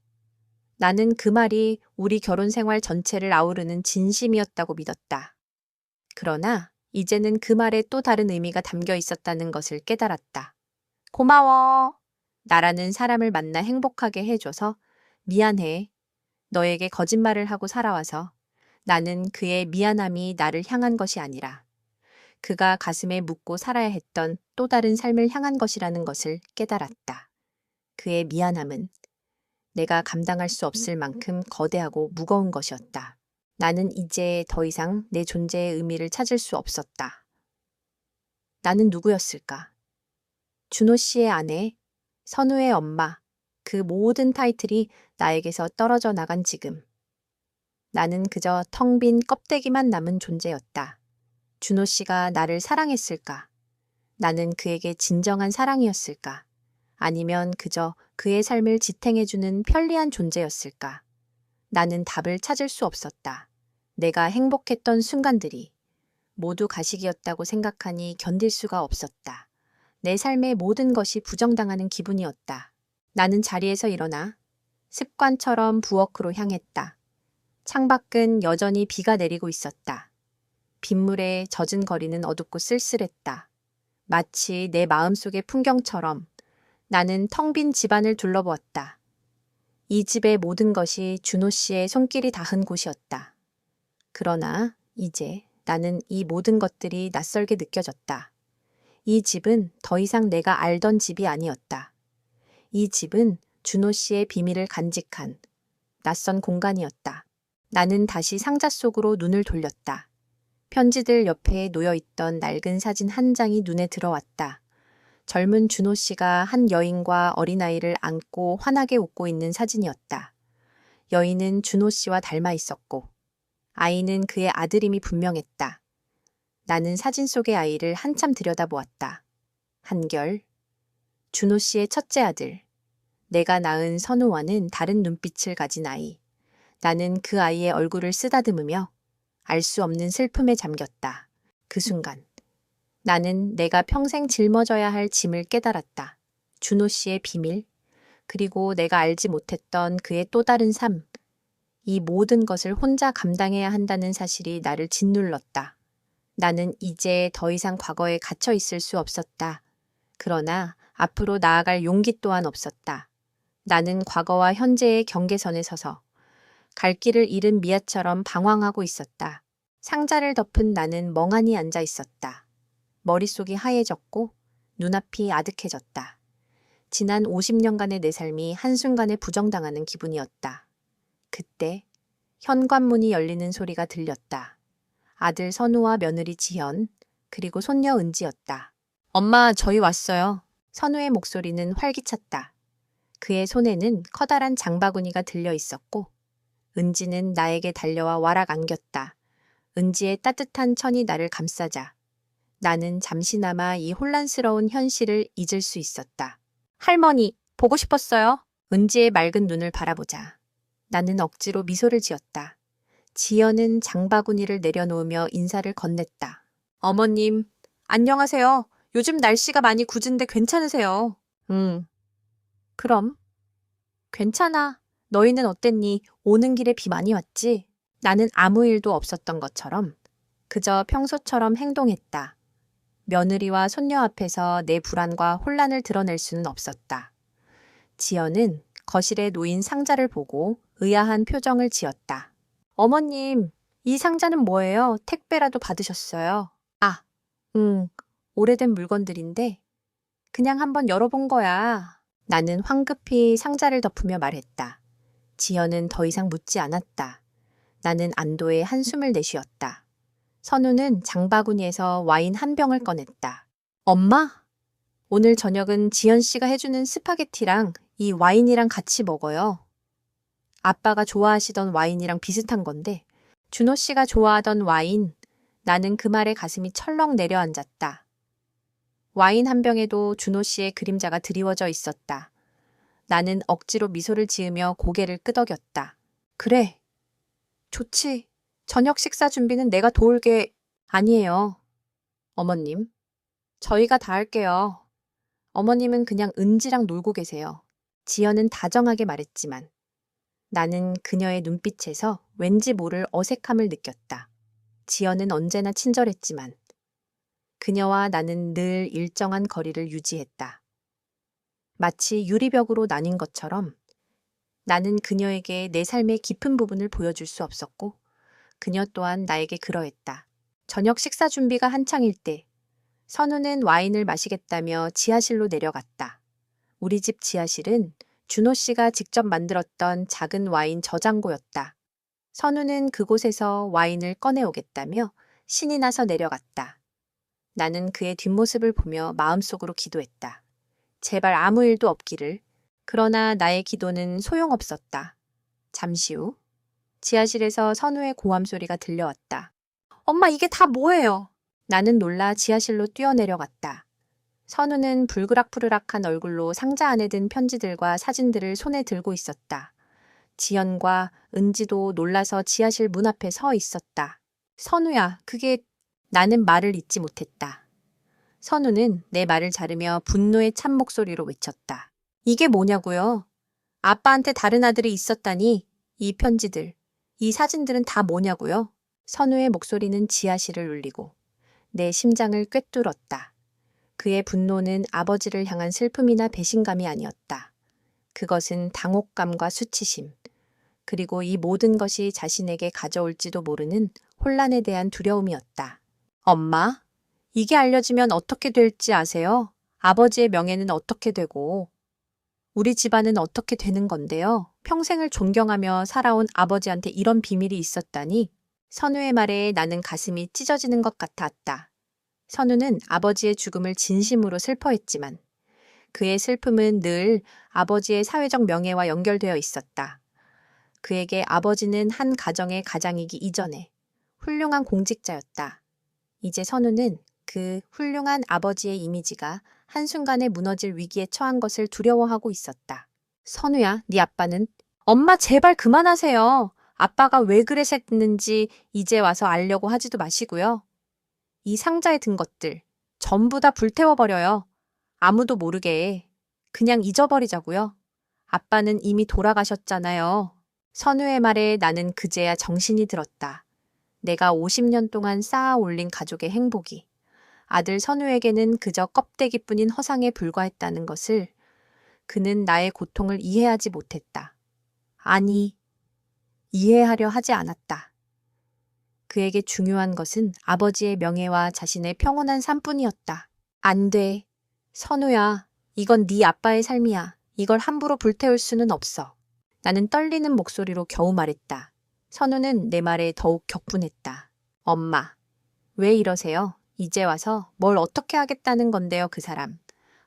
나는 그 말이 우리 결혼 생활 전체를 아우르는 진심이었다고 믿었다. 그러나 이제는 그 말에 또 다른 의미가 담겨 있었다는 것을 깨달았다. 고마워. 나라는 사람을 만나 행복하게 해줘서 미안해. 너에게 거짓말을 하고 살아와서 나는 그의 미안함이 나를 향한 것이 아니라 그가 가슴에 묻고 살아야 했던 또 다른 삶을 향한 것이라는 것을 깨달았다. 그의 미안함은 내가 감당할 수 없을 만큼 거대하고 무거운 것이었다. 나는 이제 더 이상 내 존재의 의미를 찾을 수 없었다. 나는 누구였을까? 준호 씨의 아내, 선우의 엄마, 그 모든 타이틀이 나에게서 떨어져 나간 지금. 나는 그저 텅 빈 껍데기만 남은 존재였다. 준호 씨가 나를 사랑했을까? 나는 그에게 진정한 사랑이었을까? 아니면 그저 그의 삶을 지탱해주는 편리한 존재였을까? 나는 답을 찾을 수 없었다. 내가 행복했던 순간들이 모두 가식이었다고 생각하니 견딜 수가 없었다. 내 삶의 모든 것이 부정당하는 기분이었다. 나는 자리에서 일어나 습관처럼 부엌으로 향했다. 창밖은 여전히 비가 내리고 있었다. 빗물에 젖은 거리는 어둡고 쓸쓸했다. 마치 내 마음속의 풍경처럼 나는 텅 빈 집안을 둘러보았다. 이 집의 모든 것이 준호 씨의 손길이 닿은 곳이었다. 그러나 이제 나는 이 모든 것들이 낯설게 느껴졌다. 이 집은 더 이상 내가 알던 집이 아니었다. 이 집은 준호 씨의 비밀을 간직한 낯선 공간이었다. 나는 다시 상자 속으로 눈을 돌렸다. 편지들 옆에 놓여있던 낡은 사진 한 장이 눈에 들어왔다. 젊은 준호 씨가 한 여인과 어린아이를 안고 환하게 웃고 있는 사진이었다. 여인은 준호 씨와 닮아 있었고 아이는 그의 아들임이 분명했다. 나는 사진 속의 아이를 한참 들여다보았다. 한결, 준호 씨의 첫째 아들, 내가 낳은 선우와는 다른 눈빛을 가진 아이. 나는 그 아이의 얼굴을 쓰다듬으며 알 수 없는 슬픔에 잠겼다. 그 순간 나는 내가 평생 짊어져야 할 짐을 깨달았다. 준호 씨의 비밀, 그리고 내가 알지 못했던 그의 또 다른 삶. 이 모든 것을 혼자 감당해야 한다는 사실이 나를 짓눌렀다. 나는 이제 더 이상 과거에 갇혀 있을 수 없었다. 그러나 앞으로 나아갈 용기 또한 없었다. 나는 과거와 현재의 경계선에 서서 갈 길을 잃은 미아처럼 방황하고 있었다. 상자를 덮은 나는 멍하니 앉아 있었다. 머릿속이 하얘졌고 눈앞이 아득해졌다. 지난 50년간의 내 삶이 한순간에 부정당하는 기분이었다. 그때 현관문이 열리는 소리가 들렸다. 아들 선우와 며느리 지현, 그리고 손녀 은지였다. 엄마, 저희 왔어요. 선우의 목소리는 활기찼다. 그의 손에는 커다란 장바구니가 들려 있었고 은지는 나에게 달려와 와락 안겼다. 은지의 따뜻한 천이 나를 감싸자 나는 잠시나마 이 혼란스러운 현실을 잊을 수 있었다. 할머니, 보고 싶었어요. 은지의 맑은 눈을 바라보자 나는 억지로 미소를 지었다. 지연은 장바구니를 내려놓으며 인사를 건넸다. 어머님, 안녕하세요. 요즘 날씨가 많이 궂은데 괜찮으세요? 응. 그럼. 괜찮아. 너희는 어땠니? 오는 길에 비 많이 왔지? 나는 아무 일도 없었던 것처럼 그저 평소처럼 행동했다. 며느리와 손녀 앞에서 내 불안과 혼란을 드러낼 수는 없었다. 지연은 거실에 놓인 상자를 보고 의아한 표정을 지었다. 어머님, 이 상자는 뭐예요? 택배라도 받으셨어요? 아, 오래된 물건들인데 그냥 한번 열어본 거야. 나는 황급히 상자를 덮으며 말했다. 지연은 더 이상 묻지 않았다. 나는 안도의 한숨을 내쉬었다. 선우는 장바구니에서 와인 한 병을 꺼냈다. 엄마? 오늘 저녁은 지연 씨가 해주는 스파게티랑 이 와인이랑 같이 먹어요. 아빠가 좋아하시던 와인이랑 비슷한 건데 준호 씨가 좋아하던 와인. 나는 그 말에 가슴이 철렁 내려앉았다. 와인 한 병에도 준호 씨의 그림자가 드리워져 있었다. 나는 억지로 미소를 지으며 고개를 끄덕였다. 그래. 좋지. 저녁 식사 준비는 내가 도울게. 아니에요. 어머님. 저희가 다 할게요. 어머님은 그냥 은지랑 놀고 계세요. 지연은 다정하게 말했지만 나는 그녀의 눈빛에서 왠지 모를 어색함을 느꼈다. 지연은 언제나 친절했지만 그녀와 나는 늘 일정한 거리를 유지했다. 마치 유리벽으로 나뉜 것처럼 나는 그녀에게 내 삶의 깊은 부분을 보여줄 수 없었고 그녀 또한 나에게 그러했다. 저녁 식사 준비가 한창일 때 선우는 와인을 마시겠다며 지하실로 내려갔다. 우리 집 지하실은 준호 씨가 직접 만들었던 작은 와인 저장고였다. 선우는 그곳에서 와인을 꺼내오겠다며 신이 나서 내려갔다. 나는 그의 뒷모습을 보며 마음속으로 기도했다. 제발 아무 일도 없기를. 그러나 나의 기도는 소용없었다. 잠시 후 지하실에서 선우의 고함 소리가 들려왔다. 엄마, 이게 다 뭐예요? 나는 놀라 지하실로 뛰어내려갔다. 선우는 불그락푸르락한 얼굴로 상자 안에 든 편지들과 사진들을 손에 들고 있었다. 지연과 은지도 놀라서 지하실 문 앞에 서 있었다. 선우야, 그게... 나는 말을 잇지 못했다. 선우는 내 말을 자르며 분노의 찬 목소리로 외쳤다. 이게 뭐냐고요? 아빠한테 다른 아들이 있었다니 이 편지들, 이 사진들은 다 뭐냐고요? 선우의 목소리는 지하실을 울리고 내 심장을 꿰뚫었다. 그의 분노는 아버지를 향한 슬픔이나 배신감이 아니었다. 그것은 당혹감과 수치심, 그리고 이 모든 것이 자신에게 가져올지도 모르는 혼란에 대한 두려움이었다. 엄마, 이게 알려지면 어떻게 될지 아세요? 아버지의 명예는 어떻게 되고 우리 집안은 어떻게 되는 건데요? 평생을 존경하며 살아온 아버지한테 이런 비밀이 있었다니? 선우의 말에 나는 가슴이 찢어지는 것 같았다. 선우는 아버지의 죽음을 진심으로 슬퍼했지만 그의 슬픔은 늘 아버지의 사회적 명예와 연결되어 있었다. 그에게 아버지는 한 가정의 가장이기 이전에 훌륭한 공직자였다. 이제 선우는 그 훌륭한 아버지의 이미지가 한순간에 무너질 위기에 처한 것을 두려워하고 있었다. 선우야, 네 아빠는? 엄마, 제발 그만하세요. 아빠가 왜 그랬는지 이제 와서 알려고 하지도 마시고요. 이 상자에 든 것들 전부 다 불태워버려요. 아무도 모르게. 그냥 잊어버리자고요. 아빠는 이미 돌아가셨잖아요. 선우의 말에 나는 그제야 정신이 들었다. 내가 50년 동안 쌓아 올린 가족의 행복이 아들 선우에게는 그저 껍데기뿐인 허상에 불과했다는 것을 그는 나의 고통을 이해하지 못했다. 아니, 이해하려 하지 않았다. 그에게 중요한 것은 아버지의 명예와 자신의 평온한 삶뿐이었다. 안 돼. 선우야, 이건 네 아빠의 삶이야. 이걸 함부로 불태울 수는 없어. 나는 떨리는 목소리로 겨우 말했다. 선우는 내 말에 더욱 격분했다. 엄마, 왜 이러세요? 이제 와서 뭘 어떻게 하겠다는 건데요, 그 사람.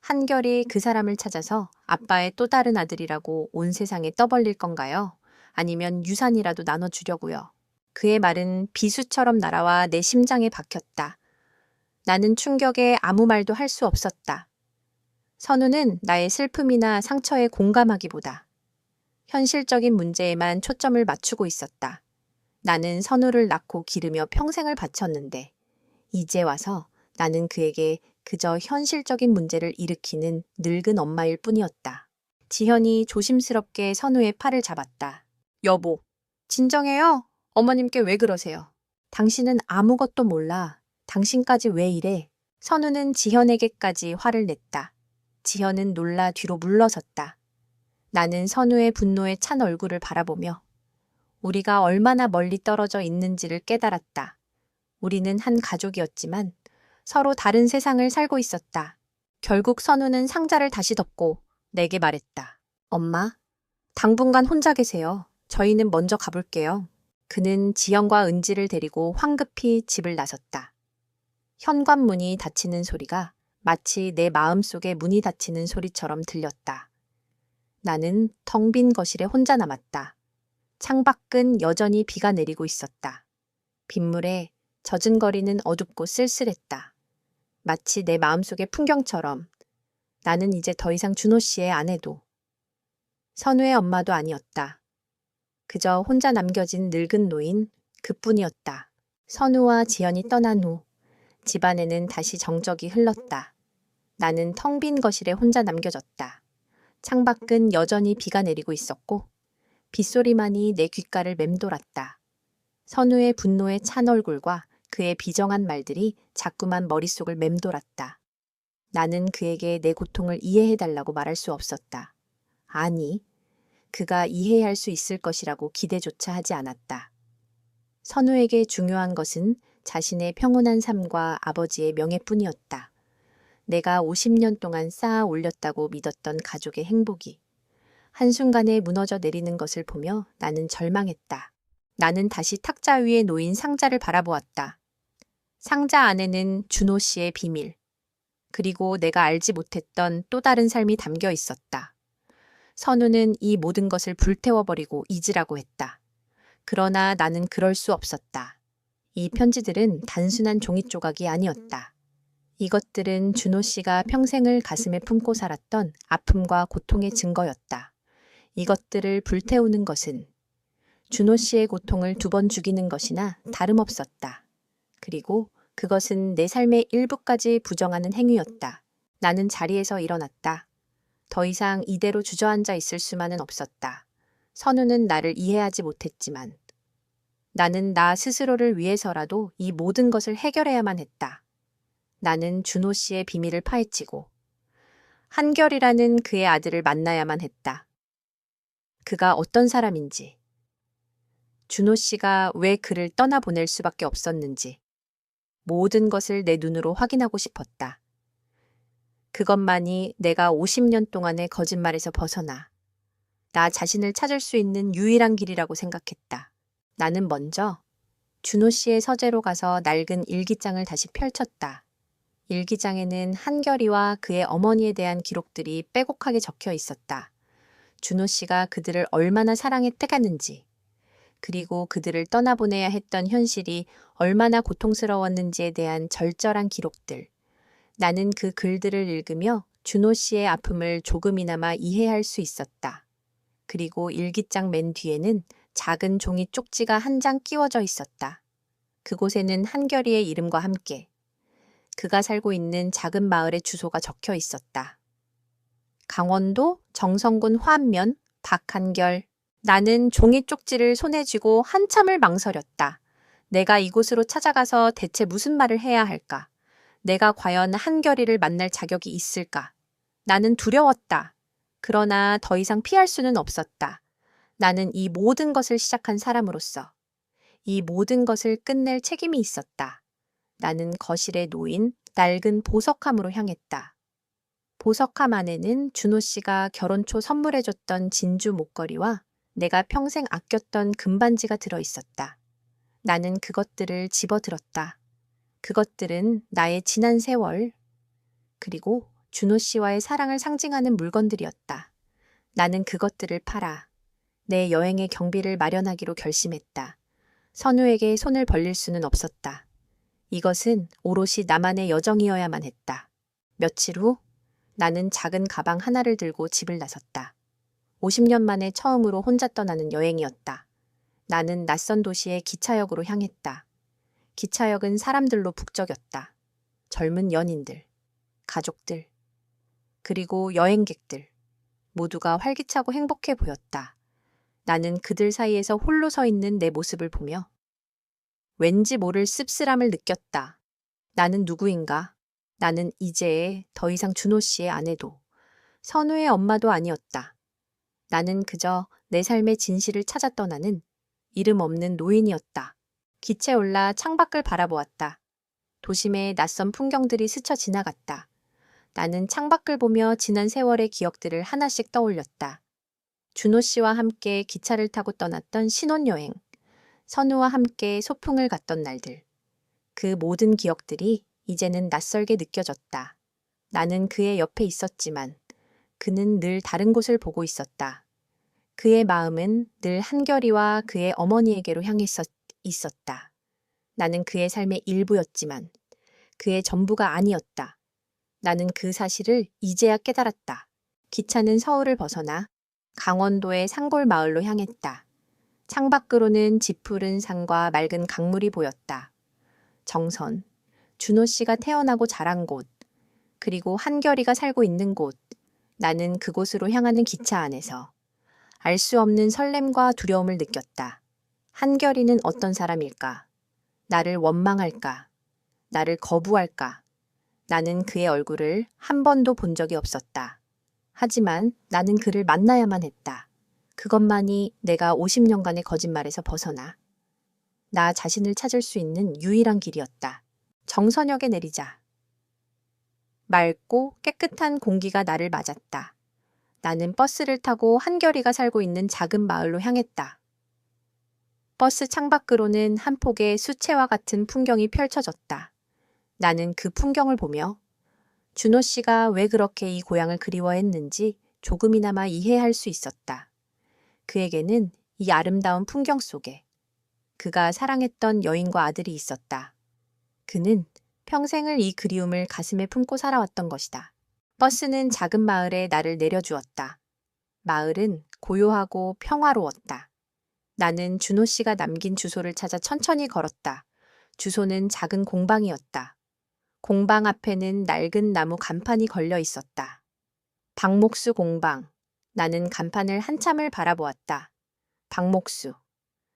한결이 그 사람을 찾아서 아빠의 또 다른 아들이라고 온 세상에 떠벌릴 건가요? 아니면 유산이라도 나눠주려고요. 그의 말은 비수처럼 날아와 내 심장에 박혔다. 나는 충격에 아무 말도 할 수 없었다. 선우는 나의 슬픔이나 상처에 공감하기보다 현실적인 문제에만 초점을 맞추고 있었다. 나는 선우를 낳고 기르며 평생을 바쳤는데 이제 와서 나는 그에게 그저 현실적인 문제를 일으키는 늙은 엄마일 뿐이었다. 지현이 조심스럽게 선우의 팔을 잡았다. 여보, 진정해요. 어머님께 왜 그러세요? 당신은 아무것도 몰라. 당신까지 왜 이래? 선우는 지현에게까지 화를 냈다. 지현은 놀라 뒤로 물러섰다. 나는 선우의 분노에 찬 얼굴을 바라보며 우리가 얼마나 멀리 떨어져 있는지를 깨달았다. 우리는 한 가족이었지만 서로 다른 세상을 살고 있었다. 결국 선우는 상자를 다시 덮고 내게 말했다. 엄마, 당분간 혼자 계세요. 저희는 먼저 가볼게요. 그는 지현과 은지를 데리고 황급히 집을 나섰다. 현관문이 닫히는 소리가 마치 내 마음속에 문이 닫히는 소리처럼 들렸다. 나는 텅 빈 거실에 혼자 남았다. 창밖은 여전히 비가 내리고 있었다. 빗물에 젖은 거리는 어둡고 쓸쓸했다. 마치 내 마음속의 풍경처럼 나는 이제 더 이상 준호 씨의 아내도 선우의 엄마도 아니었다. 그저 혼자 남겨진 늙은 노인 그뿐이었다. 선우와 지연이 떠난 후 집안에는 다시 정적이 흘렀다. 나는 텅 빈 거실에 혼자 남겨졌다. 창밖은 여전히 비가 내리고 있었고 빗소리만이 내 귓가를 맴돌았다. 선우의 분노에 찬 얼굴과 그의 비정한 말들이 자꾸만 머릿속을 맴돌았다. 나는 그에게 내 고통을 이해해달라고 말할 수 없었다. 아니, 그가 이해할 수 있을 것이라고 기대조차 하지 않았다. 선우에게 중요한 것은 자신의 평온한 삶과 아버지의 명예뿐이었다. 내가 50년 동안 쌓아 올렸다고 믿었던 가족의 행복이 한순간에 무너져 내리는 것을 보며 나는 절망했다. 나는 다시 탁자 위에 놓인 상자를 바라보았다. 상자 안에는 준호 씨의 비밀, 그리고 내가 알지 못했던 또 다른 삶이 담겨 있었다. 선우는 이 모든 것을 불태워버리고 잊으라고 했다. 그러나 나는 그럴 수 없었다. 이 편지들은 단순한 종이 조각이 아니었다. 이것들은 준호 씨가 평생을 가슴에 품고 살았던 아픔과 고통의 증거였다. 이것들을 불태우는 것은 준호 씨의 고통을 2번 죽이는 것이나 다름없었다. 그리고 그것은 내 삶의 일부까지 부정하는 행위였다. 나는 자리에서 일어났다. 더 이상 이대로 주저앉아 있을 수만은 없었다. 선우는 나를 이해하지 못했지만 나는 나 스스로를 위해서라도 이 모든 것을 해결해야만 했다. 나는 준호 씨의 비밀을 파헤치고 한결이라는 그의 아들을 만나야만 했다. 그가 어떤 사람인지, 준호 씨가 왜 그를 떠나보낼 수밖에 없었는지 모든 것을 내 눈으로 확인하고 싶었다. 그것만이 내가 50년 동안의 거짓말에서 벗어나 나 자신을 찾을 수 있는 유일한 길이라고 생각했다. 나는 먼저 준호 씨의 서재로 가서 낡은 일기장을 다시 펼쳤다. 일기장에는 한결이와 그의 어머니에 대한 기록들이 빼곡하게 적혀 있었다. 준호 씨가 그들을 얼마나 사랑했는지, 그리고 그들을 떠나보내야 했던 현실이 얼마나 고통스러웠는지에 대한 절절한 기록들. 나는 그 글들을 읽으며 준호 씨의 아픔을 조금이나마 이해할 수 있었다. 그리고 일기장 맨 뒤에는 작은 종이 쪽지가 한 장 끼워져 있었다. 그곳에는 한결이의 이름과 함께 그가 살고 있는 작은 마을의 주소가 적혀 있었다. 강원도 정성군 화암면 박한결. 나는 종이 쪽지를 손에 쥐고 한참을 망설였다. 내가 이곳으로 찾아가서 대체 무슨 말을 해야 할까? 내가 과연 한결이를 만날 자격이 있을까? 나는 두려웠다. 그러나 더 이상 피할 수는 없었다. 나는 이 모든 것을 시작한 사람으로서 이 모든 것을 끝낼 책임이 있었다. 나는 거실에 놓인 낡은 보석함으로 향했다. 보석함 안에는 준호 씨가 결혼 초 선물해줬던 진주 목걸이와 내가 평생 아꼈던 금반지가 들어있었다. 나는 그것들을 집어들었다. 그것들은 나의 지난 세월, 그리고 준호 씨와의 사랑을 상징하는 물건들이었다. 나는 그것들을 팔아 내 여행의 경비를 마련하기로 결심했다. 선우에게 손을 벌릴 수는 없었다. 이것은 오롯이 나만의 여정이어야만 했다. 며칠 후 나는 작은 가방 하나를 들고 집을 나섰다. 50년 만에 처음으로 혼자 떠나는 여행이었다. 나는 낯선 도시의 기차역으로 향했다. 기차역은 사람들로 북적였다. 젊은 연인들, 가족들, 그리고 여행객들 모두가 활기차고 행복해 보였다. 나는 그들 사이에서 홀로 서 있는 내 모습을 보며 왠지 모를 씁쓸함을 느꼈다. 나는 누구인가? 나는 이제 더 이상 준호 씨의 아내도 선우의 엄마도 아니었다. 나는 그저 내 삶의 진실을 찾아 떠나는 이름 없는 노인이었다. 기차에 올라 창밖을 바라보았다. 도심의 낯선 풍경들이 스쳐 지나갔다. 나는 창밖을 보며 지난 세월의 기억들을 하나씩 떠올렸다. 준호 씨와 함께 기차를 타고 떠났던 신혼여행, 선우와 함께 소풍을 갔던 날들. 그 모든 기억들이 이제는 낯설게 느껴졌다. 나는 그의 옆에 있었지만 그는 늘 다른 곳을 보고 있었다. 그의 마음은 늘 한결이와 그의 어머니에게로 향해 있었다. 나는 그의 삶의 일부였지만 그의 전부가 아니었다. 나는 그 사실을 이제야 깨달았다. 기차는 서울을 벗어나 강원도의 산골 마을로 향했다. 창밖으로는 짙푸른 산과 맑은 강물이 보였다. 정선, 준호 씨가 태어나고 자란 곳, 그리고 한결이가 살고 있는 곳, 나는 그곳으로 향하는 기차 안에서 알 수 없는 설렘과 두려움을 느꼈다. 한결이는 어떤 사람일까? 나를 원망할까? 나를 거부할까? 나는 그의 얼굴을 한 번도 본 적이 없었다. 하지만 나는 그를 만나야만 했다. 그것만이 내가 50년간의 거짓말에서 벗어나 나 자신을 찾을 수 있는 유일한 길이었다. 정선역에 내리자. 맑고 깨끗한 공기가 나를 맞았다. 나는 버스를 타고 한결이가 살고 있는 작은 마을로 향했다. 버스 창밖으로는 한 폭의 수채화 같은 풍경이 펼쳐졌다. 나는 그 풍경을 보며 준호 씨가 왜 그렇게 이 고향을 그리워했는지 조금이나마 이해할 수 있었다. 그에게는 이 아름다운 풍경 속에 그가 사랑했던 여인과 아들이 있었다. 그는 평생을 이 그리움을 가슴에 품고 살아왔던 것이다. 버스는 작은 마을에 나를 내려주었다. 마을은 고요하고 평화로웠다. 나는 준호 씨가 남긴 주소를 찾아 천천히 걸었다. 주소는 작은 공방이었다. 공방 앞에는 낡은 나무 간판이 걸려 있었다. 박목수 공방. 나는 간판을 한참을 바라보았다. 박목수.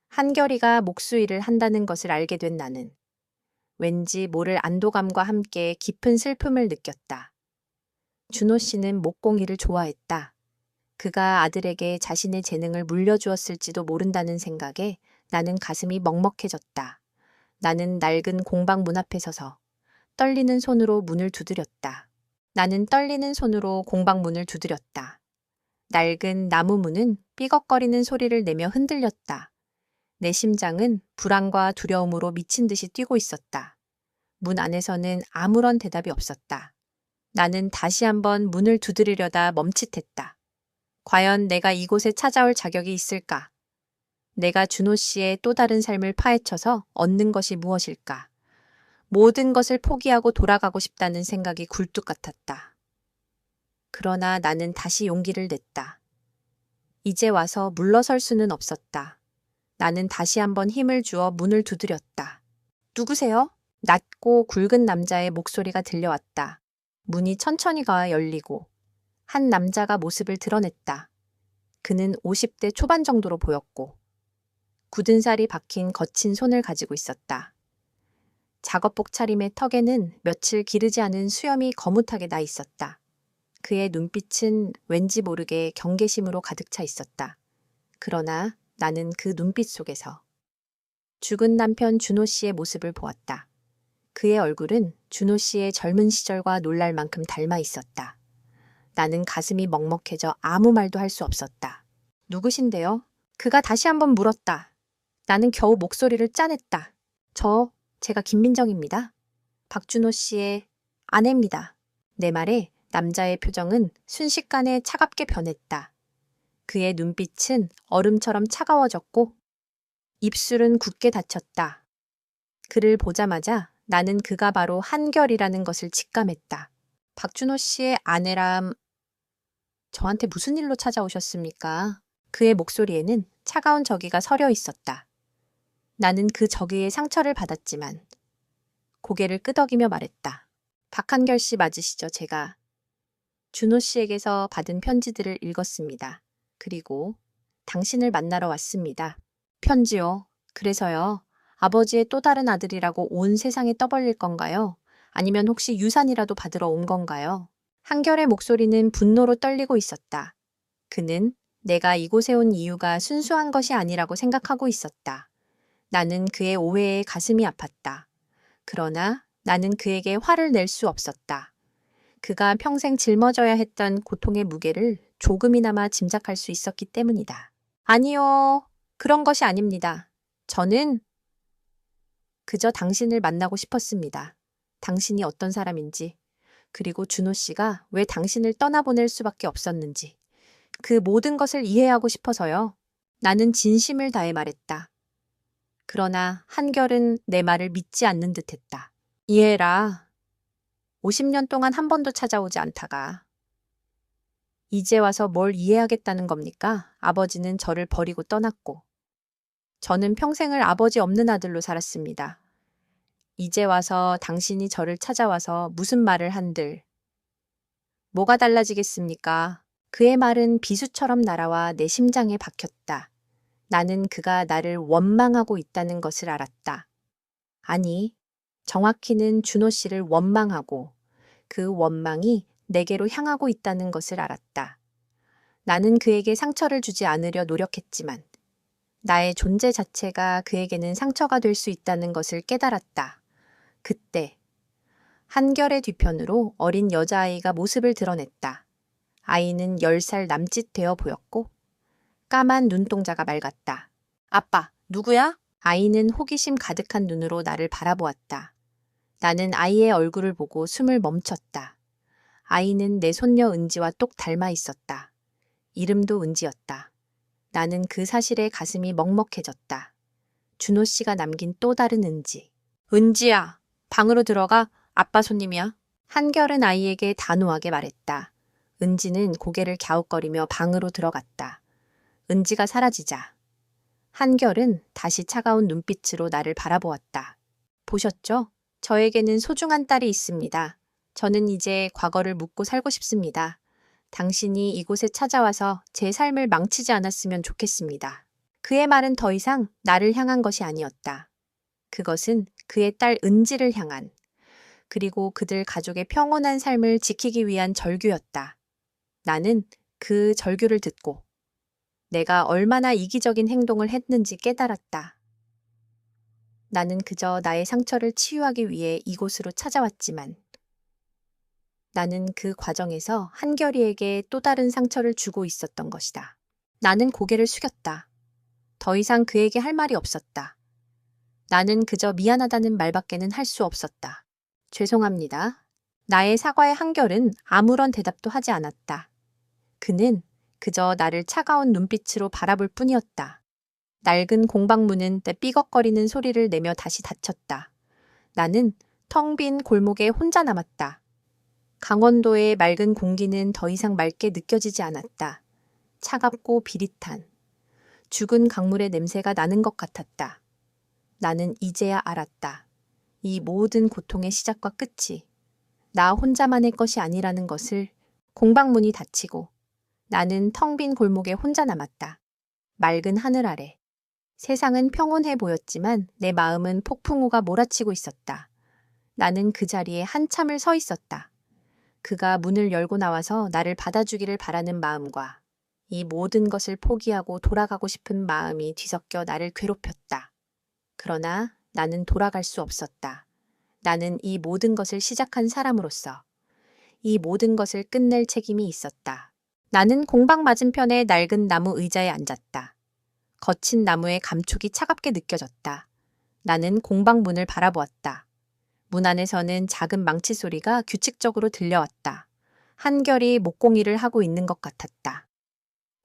한결이가 목수일을 한다는 것을 알게 된 나는 왠지 모를 안도감과 함께 깊은 슬픔을 느꼈다. 준호 씨는 목공일을 좋아했다. 그가 아들에게 자신의 재능을 물려주었을지도 모른다는 생각에 나는 가슴이 먹먹해졌다. 나는 낡은 공방 문 앞에 서서 떨리는 손으로 문을 두드렸다. 나는 떨리는 손으로 공방 문을 두드렸다. 낡은 나무 문은 삐걱거리는 소리를 내며 흔들렸다. 내 심장은 불안과 두려움으로 미친 듯이 뛰고 있었다. 문 안에서는 아무런 대답이 없었다. 나는 다시 한번 문을 두드리려다 멈칫했다. 과연 내가 이곳에 찾아올 자격이 있을까? 내가 준호 씨의 또 다른 삶을 파헤쳐서 얻는 것이 무엇일까? 모든 것을 포기하고 돌아가고 싶다는 생각이 굴뚝 같았다. 그러나 나는 다시 용기를 냈다. 이제 와서 물러설 수는 없었다. 나는 다시 한번 힘을 주어 문을 두드렸다. 누구세요? 낮고 굵은 남자의 목소리가 들려왔다. 문이 천천히 가 열리고 한 남자가 모습을 드러냈다. 그는 50대 초반 정도로 보였고 굳은 살이 박힌 거친 손을 가지고 있었다. 작업복 차림의 턱에는 며칠 기르지 않은 수염이 거뭇하게 나 있었다. 그의 눈빛은 왠지 모르게 경계심으로 가득 차 있었다. 그러나 나는 그 눈빛 속에서 죽은 남편 준호 씨의 모습을 보았다. 그의 얼굴은 준호 씨의 젊은 시절과 놀랄 만큼 닮아 있었다. 나는 가슴이 먹먹해져 아무 말도 할 수 없었다. 누구신데요? 그가 다시 한번 물었다. 나는 겨우 목소리를 짜냈다. 제가 김민정입니다. 박준호 씨의 아내입니다. 내 말에 남자의 표정은 순식간에 차갑게 변했다. 그의 눈빛은 얼음처럼 차가워졌고 입술은 굳게 닫혔다. 그를 보자마자 나는 그가 바로 한결이라는 것을 직감했다. 박준호 씨의 아내람, 저한테 무슨 일로 찾아오셨습니까? 그의 목소리에는 차가운 저기가 서려 있었다. 나는 그 저기의 상처를 받았지만 고개를 끄덕이며 말했다. 박한결 씨 맞으시죠? 제가 준호 씨에게서 받은 편지들을 읽었습니다. 그리고 당신을 만나러 왔습니다. 편지요? 그래서요? 아버지의 또 다른 아들이라고 온 세상에 떠벌릴 건가요? 아니면 혹시 유산이라도 받으러 온 건가요? 한결의 목소리는 분노로 떨리고 있었다. 그는 내가 이곳에 온 이유가 순수한 것이 아니라고 생각하고 있었다. 나는 그의 오해에 가슴이 아팠다. 그러나 나는 그에게 화를 낼 수 없었다. 그가 평생 짊어져야 했던 고통의 무게를 조금이나마 짐작할 수 있었기 때문이다. 아니요, 그런 것이 아닙니다. 저는 그저 당신을 만나고 싶었습니다. 당신이 어떤 사람인지, 그리고 준호 씨가 왜 당신을 떠나보낼 수밖에 없었는지, 그 모든 것을 이해하고 싶어서요. 나는 진심을 다해 말했다. 그러나 한결은 내 말을 믿지 않는 듯했다. 이해라. 50년 동안 한 번도 찾아오지 않다가 이제 와서 뭘 이해하겠다는 겁니까? 아버지는 저를 버리고 떠났고 저는 평생을 아버지 없는 아들로 살았습니다. 이제 와서 당신이 저를 찾아와서 무슨 말을 한들 뭐가 달라지겠습니까? 그의 말은 비수처럼 날아와 내 심장에 박혔다. 나는 그가 나를 원망하고 있다는 것을 알았다. 아니, 정확히는 준호 씨를 원망하고 그 원망이 내게로 향하고 있다는 것을 알았다. 나는 그에게 상처를 주지 않으려 노력했지만 나의 존재 자체가 그에게는 상처가 될 수 있다는 것을 깨달았다. 그때 한결의 뒤편으로 어린 여자아이가 모습을 드러냈다. 아이는 10살 남짓 되어 보였고 까만 눈동자가 맑았다. 아빠, 누구야? 아이는 호기심 가득한 눈으로 나를 바라보았다. 나는 아이의 얼굴을 보고 숨을 멈췄다. 아이는 내 손녀 은지와 똑 닮아 있었다. 이름도 은지였다. 나는 그 사실에 가슴이 먹먹해졌다. 준호 씨가 남긴 또 다른 은지. 은지야, 방으로 들어가. 아빠 손님이야. 한결은 아이에게 단호하게 말했다. 은지는 고개를 갸웃거리며 방으로 들어갔다. 은지가 사라지자 한결은 다시 차가운 눈빛으로 나를 바라보았다. 보셨죠? 저에게는 소중한 딸이 있습니다. 저는 이제 과거를 묻고 살고 싶습니다. 당신이 이곳에 찾아와서 제 삶을 망치지 않았으면 좋겠습니다. 그의 말은 더 이상 나를 향한 것이 아니었다. 그것은 그의 딸 은지를 향한, 그리고 그들 가족의 평온한 삶을 지키기 위한 절규였다. 나는 그 절규를 듣고 내가 얼마나 이기적인 행동을 했는지 깨달았다. 나는 그저 나의 상처를 치유하기 위해 이곳으로 찾아왔지만 나는 그 과정에서 한결이에게 또 다른 상처를 주고 있었던 것이다. 나는 고개를 숙였다. 더 이상 그에게 할 말이 없었다. 나는 그저 미안하다는 말밖에는 할 수 없었다. 죄송합니다. 나의 사과에 한결은 아무런 대답도 하지 않았다. 그는 그저 나를 차가운 눈빛으로 바라볼 뿐이었다. 낡은 공방문은 삐걱거리는 소리를 내며 다시 닫혔다. 나는 텅 빈 골목에 혼자 남았다. 강원도의 맑은 공기는 더 이상 맑게 느껴지지 않았다. 차갑고 비릿한 죽은 강물의 냄새가 나는 것 같았다. 나는 이제야 알았다. 이 모든 고통의 시작과 끝이 나 혼자만의 것이 아니라는 것을. 공방문이 닫히고 나는 텅 빈 골목에 혼자 남았다. 맑은 하늘 아래. 세상은 평온해 보였지만 내 마음은 폭풍우가 몰아치고 있었다. 나는 그 자리에 한참을 서 있었다. 그가 문을 열고 나와서 나를 받아주기를 바라는 마음과 이 모든 것을 포기하고 돌아가고 싶은 마음이 뒤섞여 나를 괴롭혔다. 그러나 나는 돌아갈 수 없었다. 나는 이 모든 것을 시작한 사람으로서 이 모든 것을 끝낼 책임이 있었다. 나는 공방 맞은편의 낡은 나무 의자에 앉았다. 거친 나무의 감촉이 차갑게 느껴졌다. 나는 공방 문을 바라보았다. 문 안에서는 작은 망치 소리가 규칙적으로 들려왔다. 한결이 목공일을 하고 있는 것 같았다.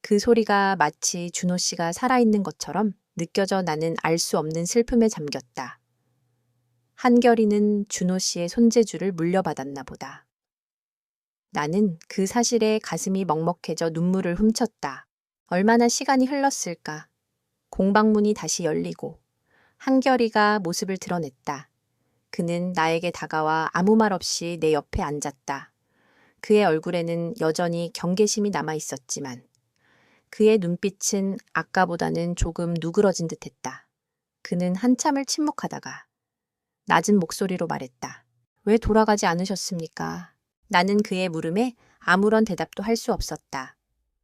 그 소리가 마치 준호 씨가 살아있는 것처럼 느껴져 나는 알 수 없는 슬픔에 잠겼다. 한결이는 준호 씨의 손재주를 물려받았나 보다. 나는 그 사실에 가슴이 먹먹해져 눈물을 훔쳤다. 얼마나 시간이 흘렀을까. 공방문이 다시 열리고 한결이가 모습을 드러냈다. 그는 나에게 다가와 아무 말 없이 내 옆에 앉았다. 그의 얼굴에는 여전히 경계심이 남아 있었지만 그의 눈빛은 아까보다는 조금 누그러진 듯했다. 그는 한참을 침묵하다가 낮은 목소리로 말했다. 왜 돌아가지 않으셨습니까? 나는 그의 물음에 아무런 대답도 할 수 없었다.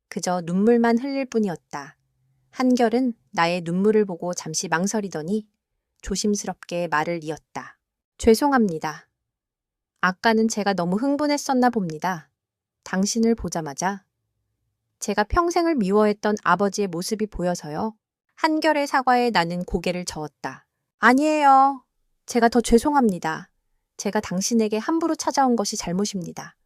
그저 눈물만 흘릴 뿐이었다. 한결은 나의 눈물을 보고 잠시 망설이더니 조심스럽게 말을 이었다. 죄송합니다. 아까는 제가 너무 흥분했었나 봅니다. 당신을 보자마자 제가 평생을 미워했던 아버지의 모습이 보여서요. 한결의 사과에 나는 고개를 저었다. 아니에요. 제가 더 죄송합니다. 제가 당신에게 함부로 찾아온 것이 잘못입니다.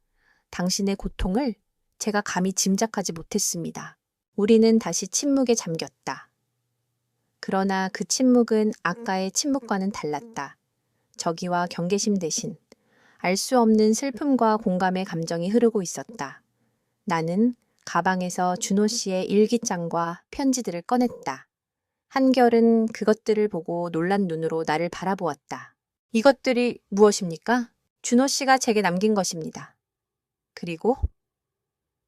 당신의 고통을 제가 감히 짐작하지 못했습니다. 우리는 다시 침묵에 잠겼다. 그러나 그 침묵은 아까의 침묵과는 달랐다. 적의와 경계심 대신 알 수 없는 슬픔과 공감의 감정이 흐르고 있었다. 나는 가방에서 준호 씨의 일기장과 편지들을 꺼냈다. 한결은 그것들을 보고 놀란 눈으로 나를 바라보았다. 이것들이 무엇입니까? 준호 씨가 제게 남긴 것입니다. 그리고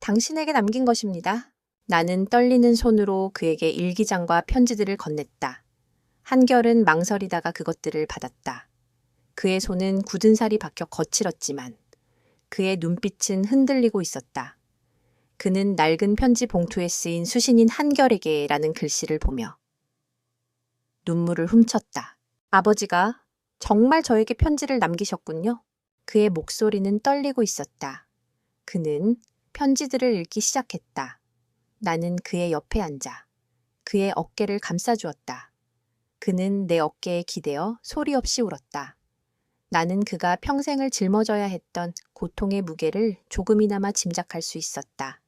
당신에게 남긴 것입니다. 나는 떨리는 손으로 그에게 일기장과 편지들을 건넸다. 한결은 망설이다가 그것들을 받았다. 그의 손은 굳은 살이 박혀 거칠었지만 그의 눈빛은 흔들리고 있었다. 그는 낡은 편지 봉투에 쓰인 수신인 한결에게라는 글씨를 보며 눈물을 훔쳤다. 아버지가 정말 저에게 편지를 남기셨군요. 그의 목소리는 떨리고 있었다. 그는 편지들을 읽기 시작했다. 나는 그의 옆에 앉아 그의 어깨를 감싸주었다. 그는 내 어깨에 기대어 소리 없이 울었다. 나는 그가 평생을 짊어져야 했던 고통의 무게를 조금이나마 짐작할 수 있었다.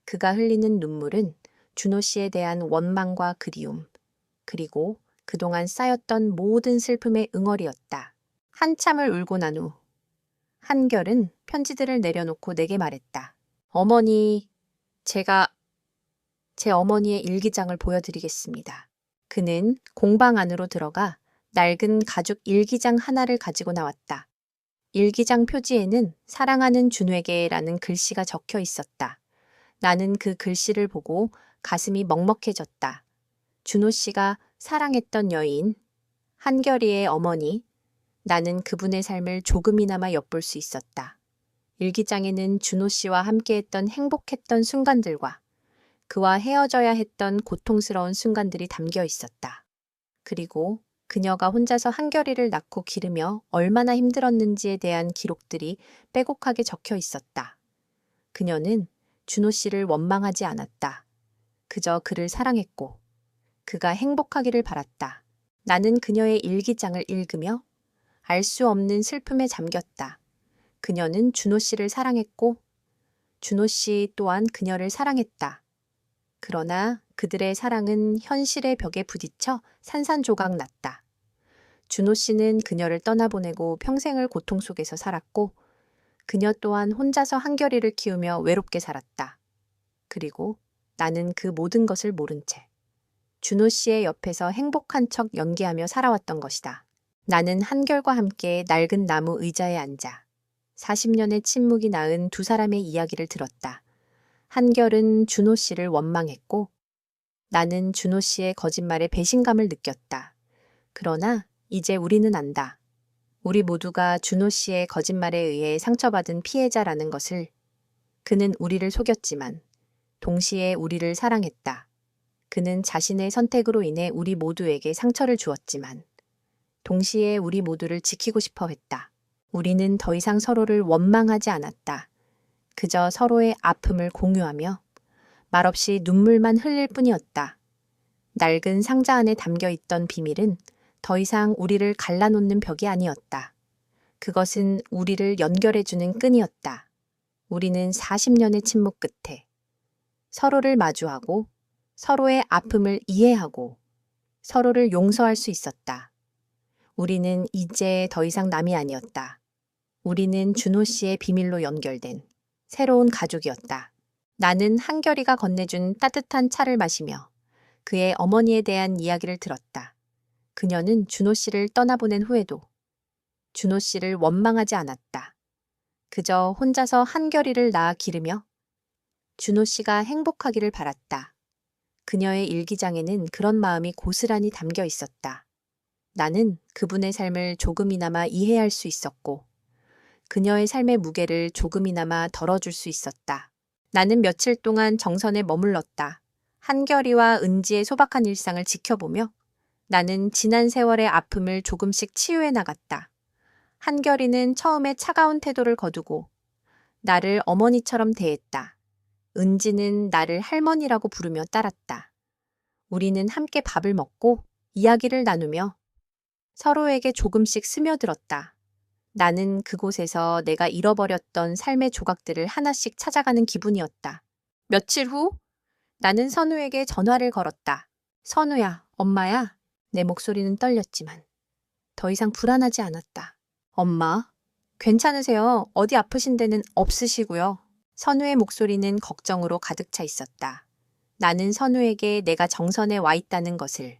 그가 흘리는 눈물은 준호 씨에 대한 원망과 그리움, 그리고 그동안 쌓였던 모든 슬픔의 응어리였다. 한참을 울고 난 후 한결은 편지들을 내려놓고 내게 말했다. 어머니, 제가 제 어머니의 일기장을 보여드리겠습니다. 그는 공방 안으로 들어가 낡은 가죽 일기장 하나를 가지고 나왔다. 일기장 표지에는 사랑하는 준회계라는 글씨가 적혀 있었다. 나는 그 글씨를 보고 가슴이 먹먹해졌다. 준호 씨가 사랑했던 여인, 한결이의 어머니, 나는 그분의 삶을 조금이나마 엿볼 수 있었다. 일기장에는 준호 씨와 함께했던 행복했던 순간들과 그와 헤어져야 했던 고통스러운 순간들이 담겨 있었다. 그리고 그녀가 혼자서 한결이를 낳고 기르며 얼마나 힘들었는지에 대한 기록들이 빼곡하게 적혀 있었다. 그녀는 준호 씨를 원망하지 않았다. 그저 그를 사랑했고 그가 행복하기를 바랐다. 나는 그녀의 일기장을 읽으며 알 수 없는 슬픔에 잠겼다. 그녀는 준호 씨를 사랑했고 준호 씨 또한 그녀를 사랑했다. 그러나 그들의 사랑은 현실의 벽에 부딪혀 산산조각 났다. 준호 씨는 그녀를 떠나보내고 평생을 고통 속에서 살았고 그녀 또한 혼자서 한결이를 키우며 외롭게 살았다. 그리고 나는 그 모든 것을 모른 채 준호 씨의 옆에서 행복한 척 연기하며 살아왔던 것이다. 나는 한결과 함께 낡은 나무 의자에 앉아 40년의 침묵이 낳은 두 사람의 이야기를 들었다. 한결은 준호 씨를 원망했고 나는 준호 씨의 거짓말에 배신감을 느꼈다. 그러나 이제 우리는 안다. 우리 모두가 준호 씨의 거짓말에 의해 상처받은 피해자라는 것을. 그는 우리를 속였지만 동시에 우리를 사랑했다. 그는 자신의 선택으로 인해 우리 모두에게 상처를 주었지만 동시에 우리 모두를 지키고 싶어 했다. 우리는 더 이상 서로를 원망하지 않았다. 그저 서로의 아픔을 공유하며 말없이 눈물만 흘릴 뿐이었다. 낡은 상자 안에 담겨 있던 비밀은 더 이상 우리를 갈라놓는 벽이 아니었다. 그것은 우리를 연결해주는 끈이었다. 우리는 40년의 침묵 끝에 서로를 마주하고 서로의 아픔을 이해하고 서로를 용서할 수 있었다. 우리는 이제 더 이상 남이 아니었다. 우리는 준호 씨의 비밀로 연결된 새로운 가족이었다. 나는 한결이가 건네준 따뜻한 차를 마시며 그의 어머니에 대한 이야기를 들었다. 그녀는 준호 씨를 떠나보낸 후에도 준호 씨를 원망하지 않았다. 그저 혼자서 한결이를 낳아 기르며 준호 씨가 행복하기를 바랐다. 그녀의 일기장에는 그런 마음이 고스란히 담겨 있었다. 나는 그분의 삶을 조금이나마 이해할 수 있었고 그녀의 삶의 무게를 조금이나마 덜어줄 수 있었다. 나는 며칠 동안 정선에 머물렀다. 한결이와 은지의 소박한 일상을 지켜보며 나는 지난 세월의 아픔을 조금씩 치유해 나갔다. 한결이는 처음에 차가운 태도를 거두고 나를 어머니처럼 대했다. 은지는 나를 할머니라고 부르며 따랐다. 우리는 함께 밥을 먹고 이야기를 나누며 서로에게 조금씩 스며들었다. 나는 그곳에서 내가 잃어버렸던 삶의 조각들을 하나씩 찾아가는 기분이었다. 며칠 후 나는 선우에게 전화를 걸었다. 선우야, 엄마야. 내 목소리는 떨렸지만 더 이상 불안하지 않았다. 엄마, 괜찮으세요? 어디 아프신 데는 없으시고요. 선우의 목소리는 걱정으로 가득 차 있었다. 나는 선우에게 내가 정선에 와 있다는 것을,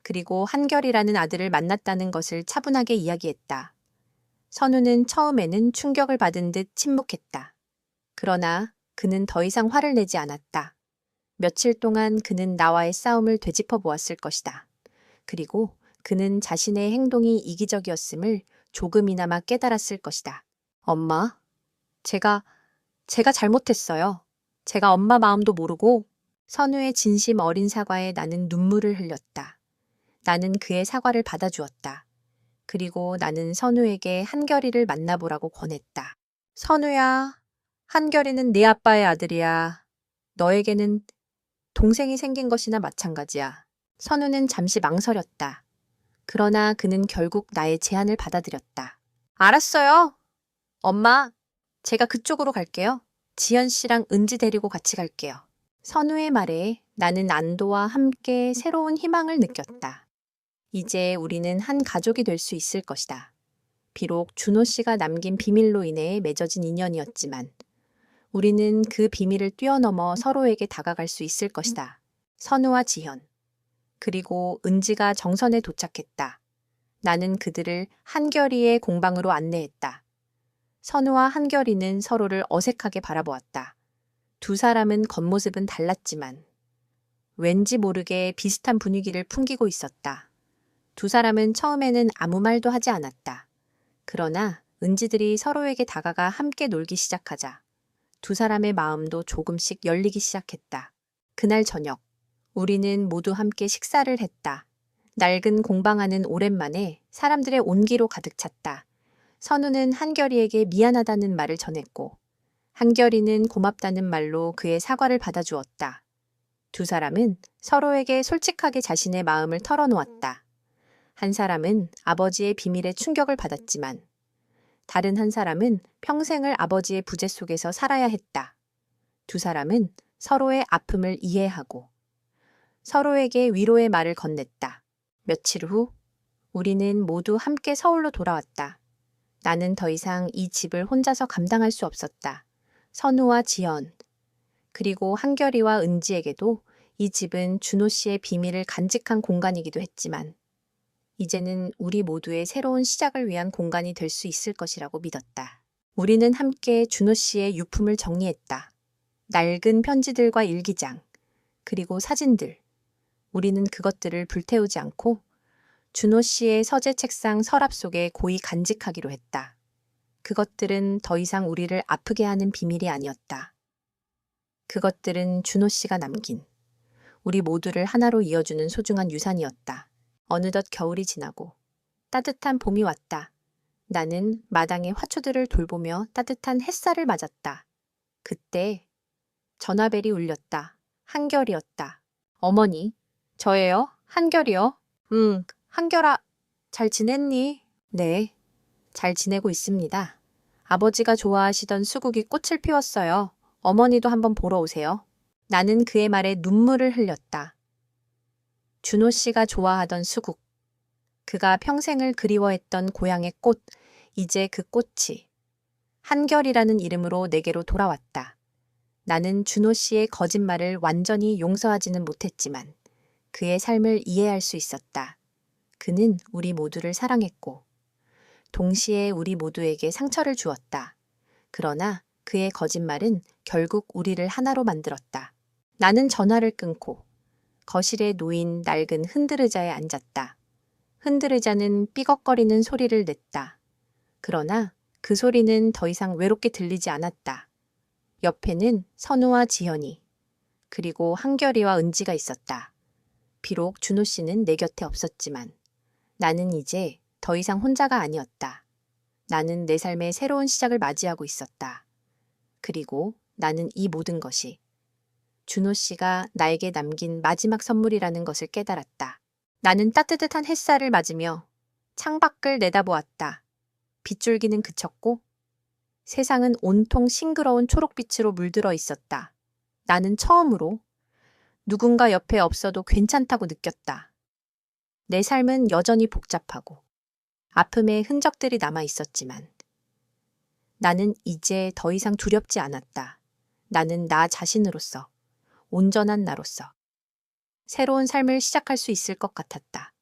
그리고 한결이라는 아들을 만났다는 것을 차분하게 이야기했다. 선우는 처음에는 충격을 받은 듯 침묵했다. 그러나 그는 더 이상 화를 내지 않았다. 며칠 동안 그는 나와의 싸움을 되짚어 보았을 것이다. 그리고 그는 자신의 행동이 이기적이었음을 조금이나마 깨달았을 것이다. 엄마, 제가 잘못했어요. 제가 엄마 마음도 모르고. 선우의 진심 어린 사과에 나는 눈물을 흘렸다. 나는 그의 사과를 받아주었다. 그리고 나는 선우에게 한결이를 만나보라고 권했다. 선우야, 한결이는 네 아빠의 아들이야. 너에게는 동생이 생긴 것이나 마찬가지야. 선우는 잠시 망설였다. 그러나 그는 결국 나의 제안을 받아들였다. 알았어요. 엄마, 제가 그쪽으로 갈게요. 지연 씨랑 은지 데리고 같이 갈게요. 선우의 말에 나는 안도와 함께 새로운 희망을 느꼈다. 이제 우리는 한 가족이 될 수 있을 것이다. 비록 준호 씨가 남긴 비밀로 인해 맺어진 인연이었지만 우리는 그 비밀을 뛰어넘어 서로에게 다가갈 수 있을 것이다. 선우와 지현, 그리고 은지가 정선에 도착했다. 나는 그들을 한결이의 공방으로 안내했다. 선우와 한결이는 서로를 어색하게 바라보았다. 두 사람은 겉모습은 달랐지만 왠지 모르게 비슷한 분위기를 풍기고 있었다. 두 사람은 처음에는 아무 말도 하지 않았다. 그러나 은지들이 서로에게 다가가 함께 놀기 시작하자 두 사람의 마음도 조금씩 열리기 시작했다. 그날 저녁, 우리는 모두 함께 식사를 했다. 낡은 공방 안은 오랜만에 사람들의 온기로 가득 찼다. 선우는 한결이에게 미안하다는 말을 전했고 한결이는 고맙다는 말로 그의 사과를 받아주었다. 두 사람은 서로에게 솔직하게 자신의 마음을 털어놓았다. 한 사람은 아버지의 비밀에 충격을 받았지만 다른 한 사람은 평생을 아버지의 부재 속에서 살아야 했다. 두 사람은 서로의 아픔을 이해하고 서로에게 위로의 말을 건넸다. 며칠 후 우리는 모두 함께 서울로 돌아왔다. 나는 더 이상 이 집을 혼자서 감당할 수 없었다. 선우와 지연, 그리고 한결이와 은지에게도 이 집은 준호 씨의 비밀을 간직한 공간이기도 했지만 이제는 우리 모두의 새로운 시작을 위한 공간이 될 수 있을 것이라고 믿었다. 우리는 함께 준호 씨의 유품을 정리했다. 낡은 편지들과 일기장, 그리고 사진들. 우리는 그것들을 불태우지 않고 준호 씨의 서재 책상 서랍 속에 고이 간직하기로 했다. 그것들은 더 이상 우리를 아프게 하는 비밀이 아니었다. 그것들은 준호 씨가 남긴 우리 모두를 하나로 이어주는 소중한 유산이었다. 어느덧 겨울이 지나고 따뜻한 봄이 왔다. 나는 마당의 화초들을 돌보며 따뜻한 햇살을 맞았다. 그때 전화벨이 울렸다. 한결이었다. 어머니, 저예요? 한결이요? 응, 한결아, 잘 지냈니? 네, 잘 지내고 있습니다. 아버지가 좋아하시던 수국이 꽃을 피웠어요. 어머니도 한번 보러 오세요. 나는 그의 말에 눈물을 흘렸다. 준호 씨가 좋아하던 수국. 그가 평생을 그리워했던 고향의 꽃, 이제 그 꽃이 한결이라는 이름으로 내게로 돌아왔다. 나는 준호 씨의 거짓말을 완전히 용서하지는 못했지만 그의 삶을 이해할 수 있었다. 그는 우리 모두를 사랑했고 동시에 우리 모두에게 상처를 주었다. 그러나 그의 거짓말은 결국 우리를 하나로 만들었다. 나는 전화를 끊고 거실에 놓인 낡은 흔들의자에 앉았다. 흔들의자는 삐걱거리는 소리를 냈다. 그러나 그 소리는 더 이상 외롭게 들리지 않았다. 옆에는 선우와 지현이, 그리고 한결이와 은지가 있었다. 비록 준호 씨는 내 곁에 없었지만 나는 이제 더 이상 혼자가 아니었다. 나는 내 삶의 새로운 시작을 맞이하고 있었다. 그리고 나는 이 모든 것이 준호 씨가 나에게 남긴 마지막 선물이라는 것을 깨달았다. 나는 따뜻한 햇살을 맞으며 창밖을 내다보았다. 빗줄기는 그쳤고 세상은 온통 싱그러운 초록빛으로 물들어 있었다. 나는 처음으로 누군가 옆에 없어도 괜찮다고 느꼈다. 내 삶은 여전히 복잡하고 아픔의 흔적들이 남아 있었지만 나는 이제 더 이상 두렵지 않았다. 나는 나 자신으로서, 온전한 나로서 새로운 삶을 시작할 수 있을 것 같았다.